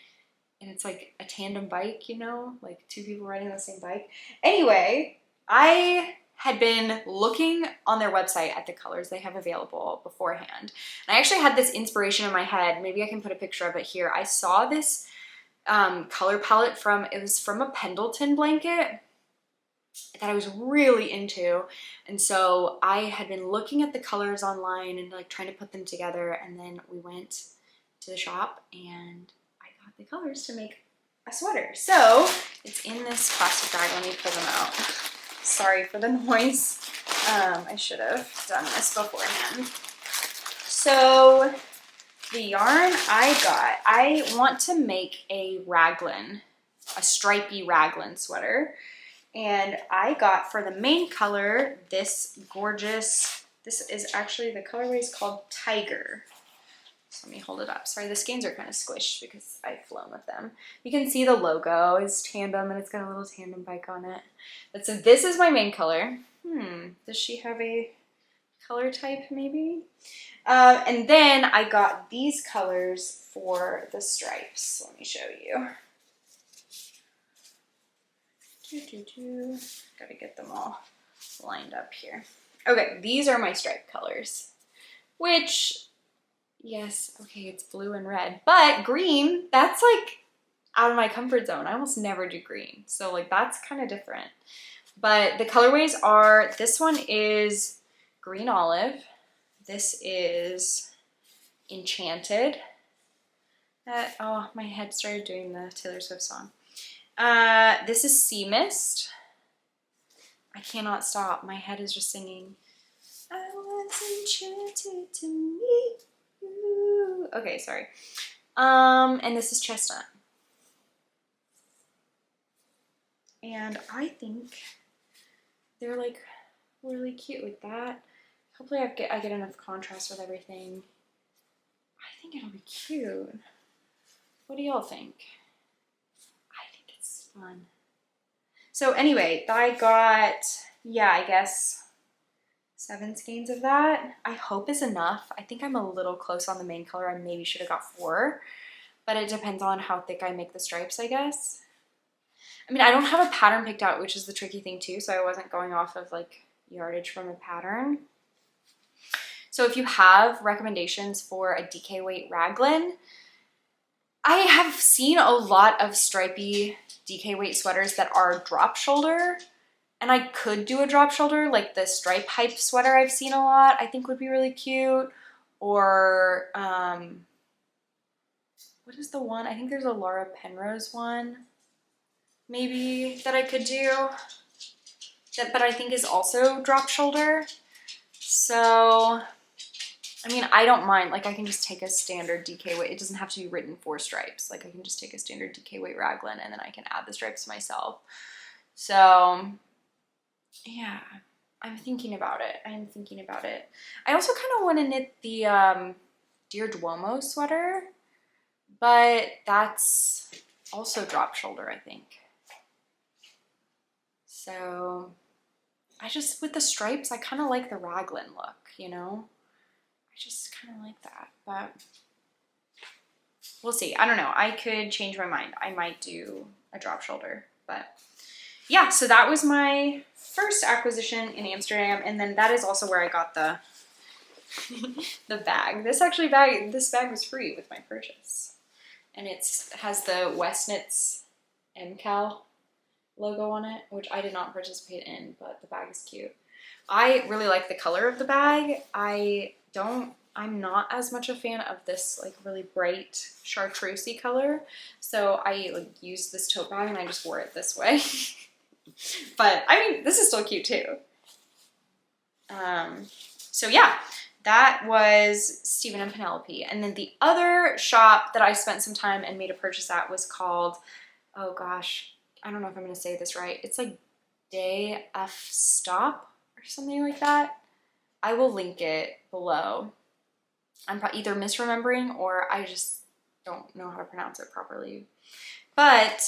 Speaker 1: and it's like a tandem bike, you know, like two people riding the same bike. Anyway, I had been looking on their website at the colors they have available beforehand. And I actually had this inspiration in my head. Maybe I can put a picture of it here. I saw this color palette it was from a Pendleton blanket that I was really into. And so I had been looking at the colors online and like trying to put them together. And then we went to the shop and I got the colors to make a sweater. So it's in this plastic bag. Let me pull them out. Sorry for the noise. I should have done this beforehand. So the yarn I want to make a raglan, a stripy raglan sweater. And I got for the main color this gorgeous, this is actually, the colorway is called Tiger. So let me hold it up. Sorry, the skeins are kind of squished because I've flown with them. You can see the logo is Tandem and it's got a little tandem bike on it. But so this is my main color. Does she have a color type maybe? And then I got these colors for the stripes. Let me show you. Gotta get them all lined up here. Okay, these are my stripe colors, which, yes, okay, it's blue and red, but green, that's like out of my comfort zone. I almost never do green, so like that's kind of different. But the colorways are, this one is green olive, this is Enchanted. Oh, my head started doing the Taylor Swift song. This is Sea Mist. I cannot stop. My head is just singing. I was enchanted to meet you. Okay, sorry. And this is Chestnut. And I think they're like really cute with that. Hopefully I get enough contrast with everything. I think it'll be cute. What do y'all think? Fun. So anyway, I got, yeah, I guess 7 skeins of that. I hope is enough. I think I'm a little close on the main color. I maybe should have got 4, but it depends on how thick I make the stripes, I guess. I mean, I don't have a pattern picked out, which is the tricky thing too, so I wasn't going off of like yardage from a pattern. So if you have recommendations for a DK weight raglan, I have seen a lot of stripy DK weight sweaters that are drop shoulder, and I could do a drop shoulder, like the stripe hype sweater I've seen a lot, I think would be really cute. Or, what is the one? I think there's a Laura Penrose one, maybe, that I could do, but I think is also drop shoulder. So, I mean, I don't mind. Like, I can just take a standard DK weight. It doesn't have to be written for stripes. Like, I can just take a standard DK weight raglan and then I can add the stripes myself. So, yeah, I'm thinking about it. I'm thinking about it. I also kind of want to knit the Dear Duomo sweater, but that's also drop shoulder, I think. So, I just, with the stripes, I kind of like the raglan look, you know? I just kind of like that, but we'll see. I don't know. I could change my mind. I might do a drop shoulder, but yeah, so that was my first acquisition in Amsterdam, and then that is also where I got the the bag. This bag was free with my purchase, and it has the Westnitz MCal logo on it, which I did not participate in, but the bag is cute. I really like the color of the bag. I'm not as much a fan of this like really bright chartreusey color. So I like used this tote bag and I just wore it this way. But I mean, this is still cute too. So yeah, that was Stephen and Penelope. And then the other shop that I spent some time and made a purchase at was called, oh gosh, I don't know if I'm gonna say this right. It's like Day F Stop or something like that. I will link it below. I'm either misremembering or I just don't know how to pronounce it properly. But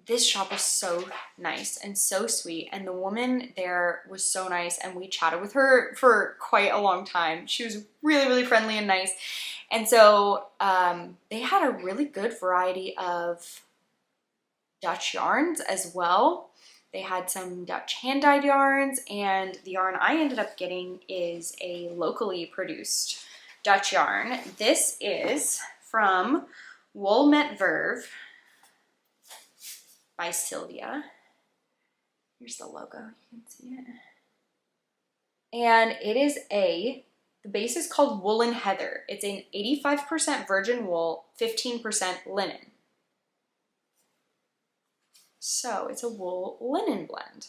Speaker 1: this shop was so nice and so sweet, and the woman there was so nice, and we chatted with her for quite a long time. She was really, really friendly and nice. And so they had a really good variety of Dutch yarns as well. They had some Dutch hand-dyed yarns, and the yarn I ended up getting is a locally produced Dutch yarn. This is from Wool Met Verve by Sylvia. Here's the logo, you can see it. And it is the base is called Woolen Heather. It's an 85% virgin wool, 15% linen. So it's a wool linen blend.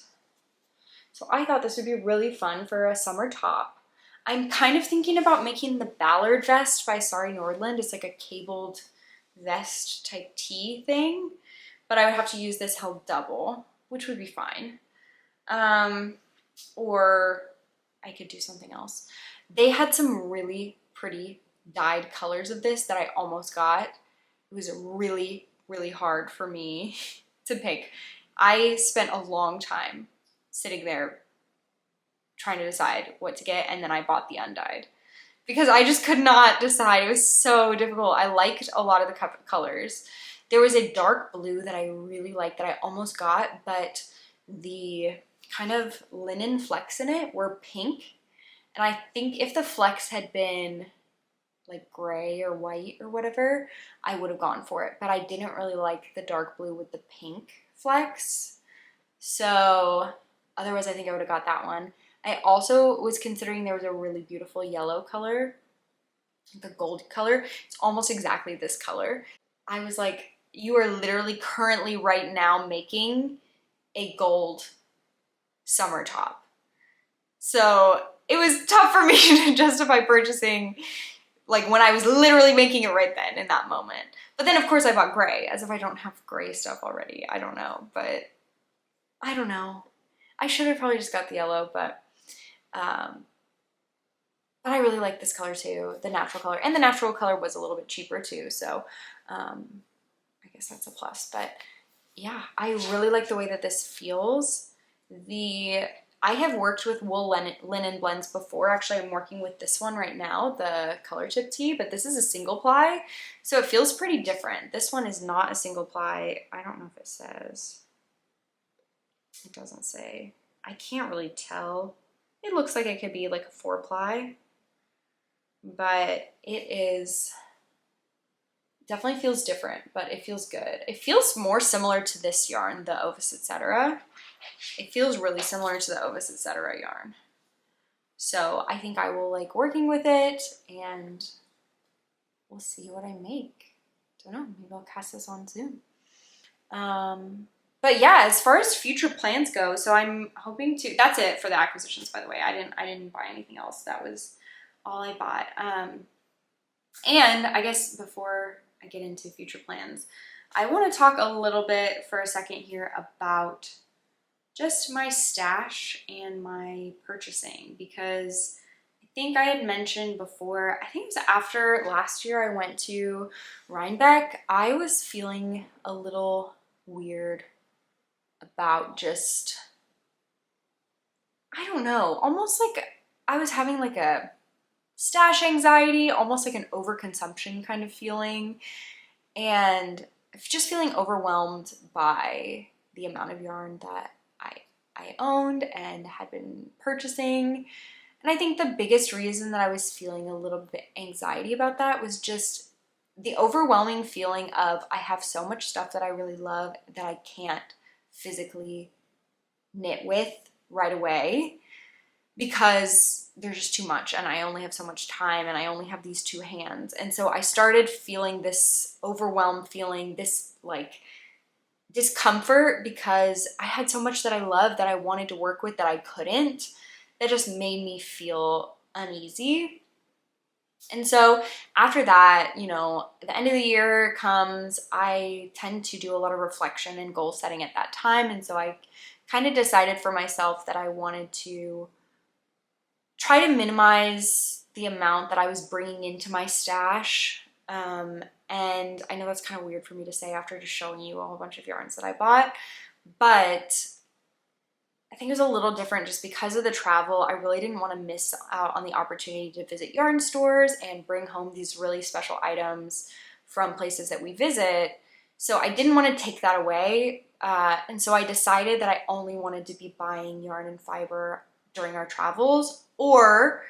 Speaker 1: So I thought this would be really fun for a summer top. I'm kind of thinking about making the Ballard vest by Sari Nordlund. It's like a cabled vest type tee thing, but I would have to use this held double, which would be fine. Or I could do something else. They had some really pretty dyed colors of this that I almost got. It was really, really hard for me to pick. I spent a long time sitting there trying to decide what to get, and then I bought the undyed because I just could not decide. It was so difficult. I liked a lot of the colors. There was a dark blue that I really liked that I almost got, but the kind of linen flecks in it were pink, and I think if the flecks had been like gray or white or whatever, I would have gone for it, but I didn't really like the dark blue with the pink flecks, so otherwise I think I would have got that one. I also was considering there was a really beautiful yellow color, the gold color. It's almost exactly this color. I was like, you are literally currently right now making a gold summer top. So it was tough for me to justify purchasing like when I was literally making it right then in that moment. But then of course I bought gray, as if I don't have gray stuff already. I don't know, but I don't know. I should have probably just got the yellow, but I really like this color too, the natural color. And the natural color was a little bit cheaper too, so I guess that's a plus. But yeah, I really like the way that this feels. The I have worked with wool linen blends before. Actually, I'm working with this one right now, the color Tip Tee, but this is a single ply, so it feels pretty different. This one is not a single ply. I don't know if it says. It doesn't say. I can't really tell. It looks like it could be like a 4-ply, but it is definitely feels different, but it feels good. It feels more similar to this yarn, the Ovis Etc. It feels really similar to the Ovis Etc. yarn. So I think I will like working with it, and we'll see what I make. Don't know, maybe I'll cast this on soon. But yeah, as far as future plans go, so I'm hoping to, that's it for the acquisitions, by the way. I didn't buy anything else. That was all I bought. And I guess before I get into future plans, I want to talk a little bit for a second here about just my stash and my purchasing, because I think I had mentioned before, I think it was after last year I went to Rhinebeck, I was feeling a little weird about just, I don't know, almost like I was having like a stash anxiety, almost like an overconsumption kind of feeling, and just feeling overwhelmed by the amount of yarn that I owned and had been purchasing. And I think the biggest reason that I was feeling a little bit anxiety about that was just the overwhelming feeling of I have so much stuff that I really love that I can't physically knit with right away because there's just too much and I only have so much time and I only have these 2 hands. And so I started feeling this overwhelmed feeling, this like discomfort, because I had so much that I loved that I wanted to work with that I couldn't. That just made me feel uneasy. And so after that, you know, the end of the year comes, I tend to do a lot of reflection and goal setting at that time. And so I kind of decided for myself that I wanted to try to minimize the amount that I was bringing into my stash. And I know that's kind of weird for me to say after just showing you a whole bunch of yarns that I bought, but I think it was a little different just because of the travel. I really didn't want to miss out on the opportunity to visit yarn stores and bring home these really special items from places that we visit. So I didn't want to take that away. And so I decided that I only wanted to be buying yarn and fiber during our travels, or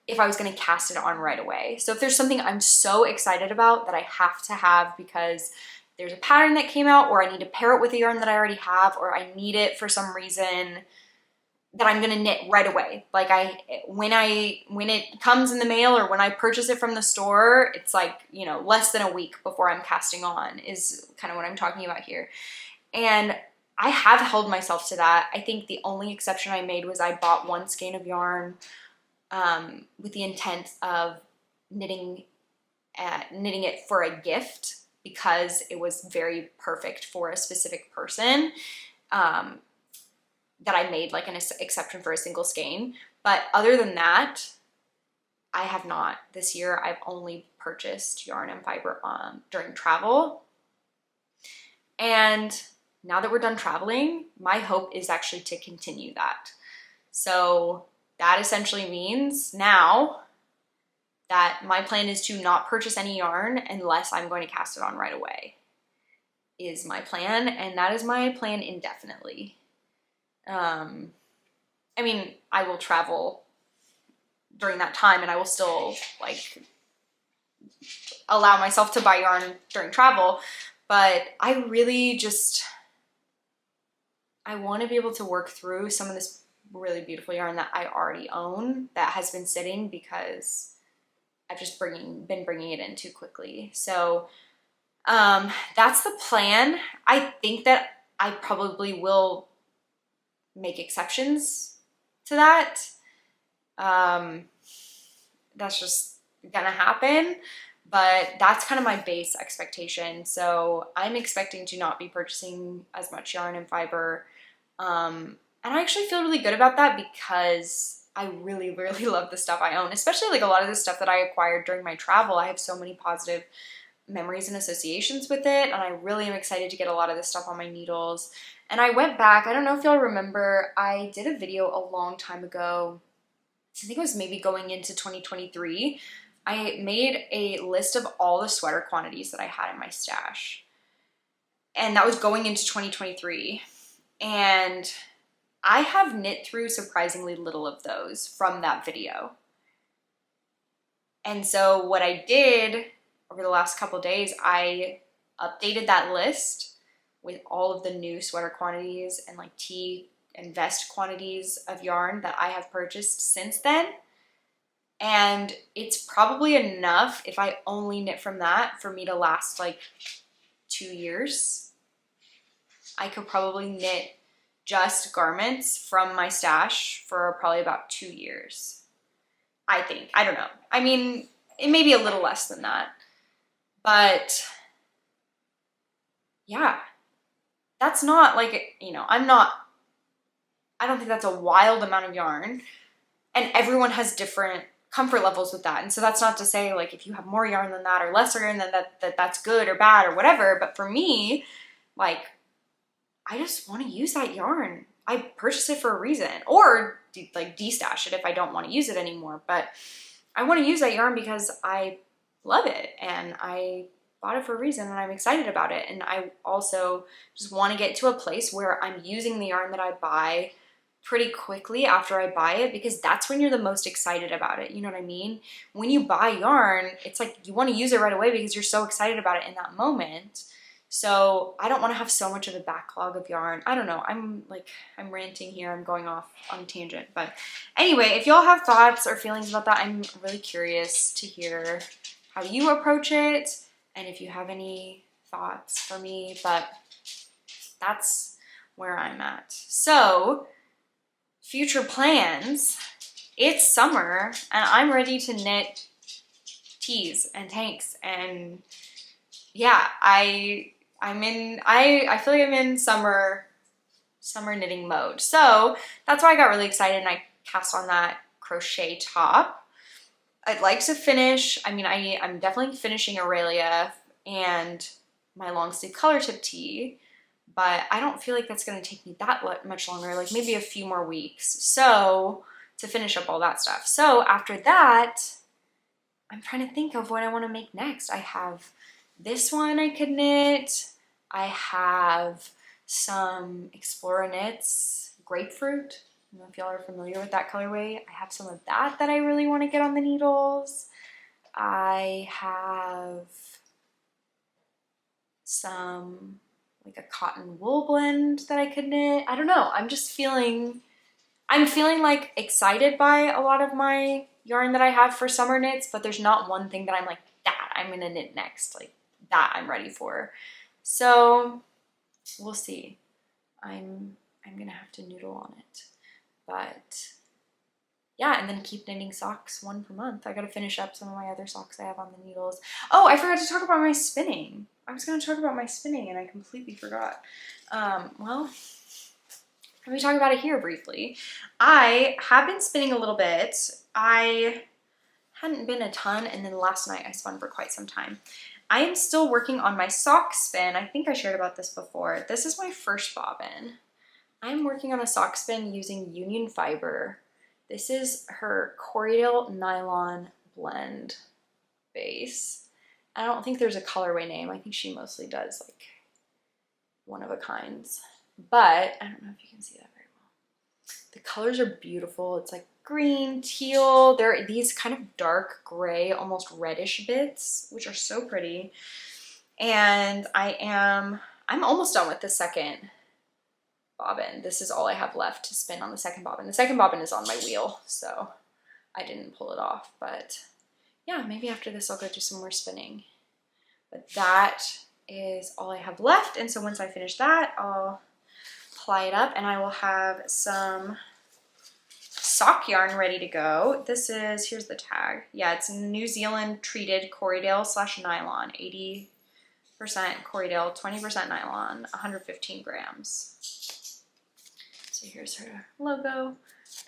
Speaker 1: if I was going to cast it on right away. So if there's something I'm so excited about that I have to have because there's a pattern that came out, or I need to pair it with a yarn that I already have, or I need it for some reason, that I'm going to knit right away. Like when it comes in the mail or when I purchase it from the store, it's like, you know, less than a week before I'm casting on is kind of what I'm talking about here. And I have held myself to that. I think the only exception I made was I bought 1 skein of yarn with the intent of knitting it for a gift because it was very perfect for a specific person, that I made like an exception for a single skein. But other than that, I have not. This year, I've only purchased yarn and fiber during travel. And now that we're done traveling, my hope is actually to continue that. So that essentially means now that my plan is to not purchase any yarn unless I'm going to cast it on right away, is my plan, and that is my plan indefinitely. I mean, I will travel during that time and I will still like allow myself to buy yarn during travel, but I really just, I want to be able to work through some of this really beautiful yarn that I already own that has been sitting because I've just been bringing it in too quickly. So that's the plan. I think that I probably will make exceptions to that. That's just gonna happen, but that's kind of my base expectation. So I'm expecting to not be purchasing as much yarn and fiber. And I actually feel really good about that because I really, really love the stuff I own, especially like a lot of the stuff that I acquired during my travel. I have so many positive memories and associations with it, and I really am excited to get a lot of this stuff on my needles. And I went back, I don't know if y'all remember, I did a video a long time ago, I think it was maybe going into 2023. I made a list of all the sweater quantities that I had in my stash. And that was going into 2023. And I have knit through surprisingly little of those from that video. And so what I did over the last couple days, I updated that list with all of the new sweater quantities and like tee and vest quantities of yarn that I have purchased since then. And it's probably enough if I only knit from that for me to last like 2 years. I could probably knit just garments from my stash for probably about 2 years. I think. I don't know. I mean, it may be a little less than that. But yeah, that's not like, you know, I don't think that's a wild amount of yarn. And everyone has different comfort levels with that. And so that's not to say like if you have more yarn than that or lesser yarn than that's good or bad or whatever. But for me, like, I just want to use that yarn. I purchased it for a reason, or like destash it if I don't want to use it anymore. But I want to use that yarn because I love it and I bought it for a reason and I'm excited about it. And I also just want to get to a place where I'm using the yarn that I buy pretty quickly after I buy it, because that's when you're the most excited about it. You know what I mean? When you buy yarn, it's like you want to use it right away because you're so excited about it in that moment. So I don't want to have so much of a backlog of yarn. I don't know. I'm ranting here. I'm going off on a tangent. But anyway, if y'all have thoughts or feelings about that, I'm really curious to hear how you approach it and if you have any thoughts for me. But that's where I'm at. So future plans. It's summer and I'm ready to knit tees and tanks, and yeah, I feel like I'm in summer knitting mode. So that's why I got really excited and I cast on that crochet top. I'd like to finish, I mean, I'm definitely finishing Aurelia and my long sleeve color tip tee, but I don't feel like that's going to take me that much longer, like maybe a few more weeks. So to finish up all that stuff. So after that, I'm trying to think of what I want to make next. I have this one I could knit. I have some Explorer Knits Grapefruit. I don't know if y'all are familiar with that colorway. I have some of that I really want to get on the needles. I have some like a cotton wool blend that I could knit. I don't know. I'm feeling like excited by a lot of my yarn that I have for summer knits, but there's not one thing that I'm like, that I'm gonna knit next. Like that I'm ready for. So we'll see. I'm gonna have to noodle on it. But yeah, and then keep knitting socks one per month. I gotta finish up some of my other socks I have on the needles. Oh, I forgot to talk about my spinning. I was gonna talk about my spinning and I completely forgot. Well, let me talk about it here briefly. I have been spinning a little bit. I hadn't been a ton, and then last night I spun for quite some time. I am still working on my sock spin. I think I shared about this before. This is my first bobbin. I'm working on a sock spin using Union Fiber. This is her Corriedale Nylon Blend base. I don't think there's a colorway name. I think she mostly does like one of a kinds. But I don't know if you can see that very well. The colors are beautiful. It's like green, teal. There are these kind of dark gray, almost reddish bits, which are so pretty. And I'm almost done with the second bobbin. This is all I have left to spin on the second bobbin. The second bobbin is on my wheel, so I didn't pull it off. But yeah, maybe after this I'll go do some more spinning. But that is all I have left. And so once I finish that, I'll ply it up and I will have some sock yarn ready to go. This is, here's the tag. Yeah, it's New Zealand treated Corriedale / nylon, 80% Corriedale, 20% nylon, 115 grams. So here's her logo,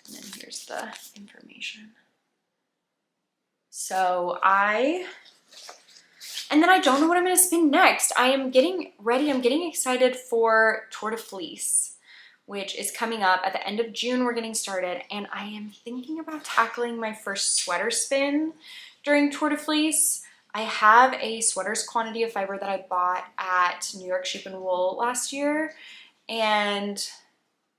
Speaker 1: and then here's the information. So I And then I don't know what I'm going to spin next. I am getting ready. I'm getting excited for Tour de Fleece, which is coming up at the end of June. We're getting started, and I am thinking about tackling my first sweater spin during Tour de Fleece. I have a sweaters quantity of fiber that I bought at New York Sheep and Wool last year, and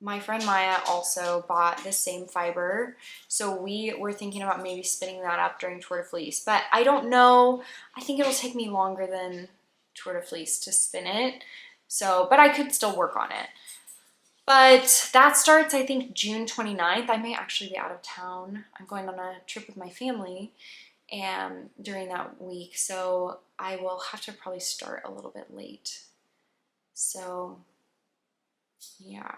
Speaker 1: my friend Maya also bought the same fiber, so we were thinking about maybe spinning that up during Tour de Fleece, but I don't know. I think it'll take me longer than Tour de Fleece to spin it, so, but I could still work on it. But that starts, I think, June 29th. I may actually be out of town. I'm going on a trip with my family during that week, so I will have to probably start a little bit late. So, yeah.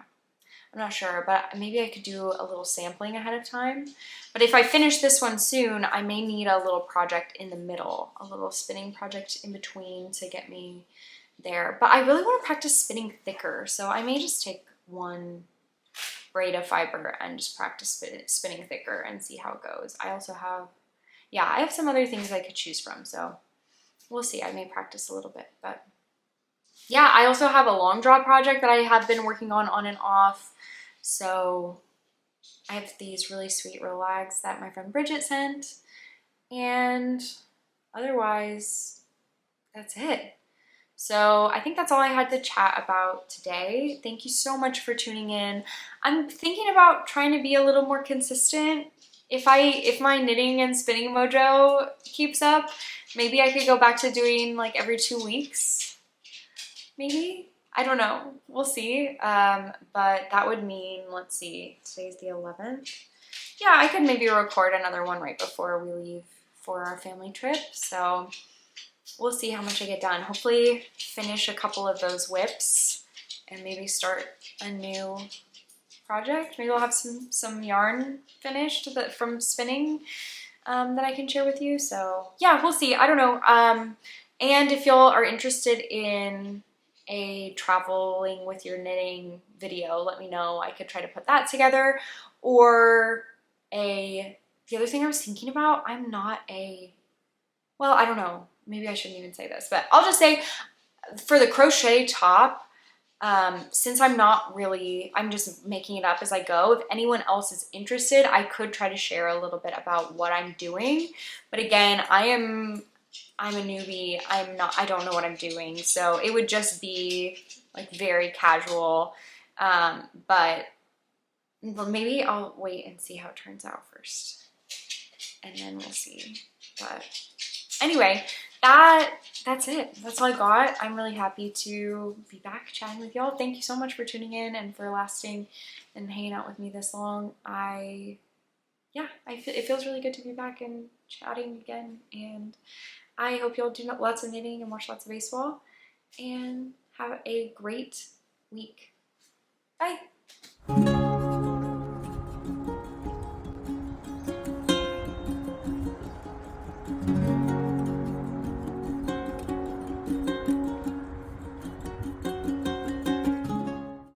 Speaker 1: I'm not sure, but maybe I could do a little sampling ahead of time. But if I finish this one soon, I may need a little project in the middle, a little spinning project in between to get me there. But I really want to practice spinning thicker, so I may just take one braid of fiber and just practice spinning thicker and see how it goes. I also have, yeah, I have some other things I could choose from, so we'll see. I may practice a little bit, but yeah, I also have a long draw project that I have been working on and off. So I have these really sweet relags that my friend Bridget sent, and otherwise that's it. So I think that's all I had to chat about today. Thank you so much for tuning in. I'm thinking about trying to be a little more consistent. If my knitting and spinning mojo keeps up, maybe I could go back to doing like every 2 weeks. Maybe? I don't know. We'll see. But that would mean, let's see, today's the 11th. Yeah, I could maybe record another one right before we leave for our family trip. So we'll see how much I get done. Hopefully finish a couple of those whips and maybe start a new project. Maybe I'll have some yarn finished from spinning that I can share with you. So yeah, we'll see. I don't know. And if y'all are interested in a traveling with your knitting video, let me know. I could try to put that together. Or the other thing I was thinking about, well, I don't know. Maybe I shouldn't even say this, but I'll just say for the crochet top, since I'm just making it up as I go. If anyone else is interested, I could try to share a little bit about what I'm doing. But again, I'm a newbie. I don't know what I'm doing. So it would just be like very casual. But maybe I'll wait and see how it turns out first, and then we'll see. But anyway, that's it. That's all I got. I'm really happy to be back chatting with y'all. Thank you so much for tuning in and for lasting and hanging out with me this long. It feels really good to be back and chatting again. And I hope y'all do lots of knitting and watch lots of baseball. And have a great week. Bye.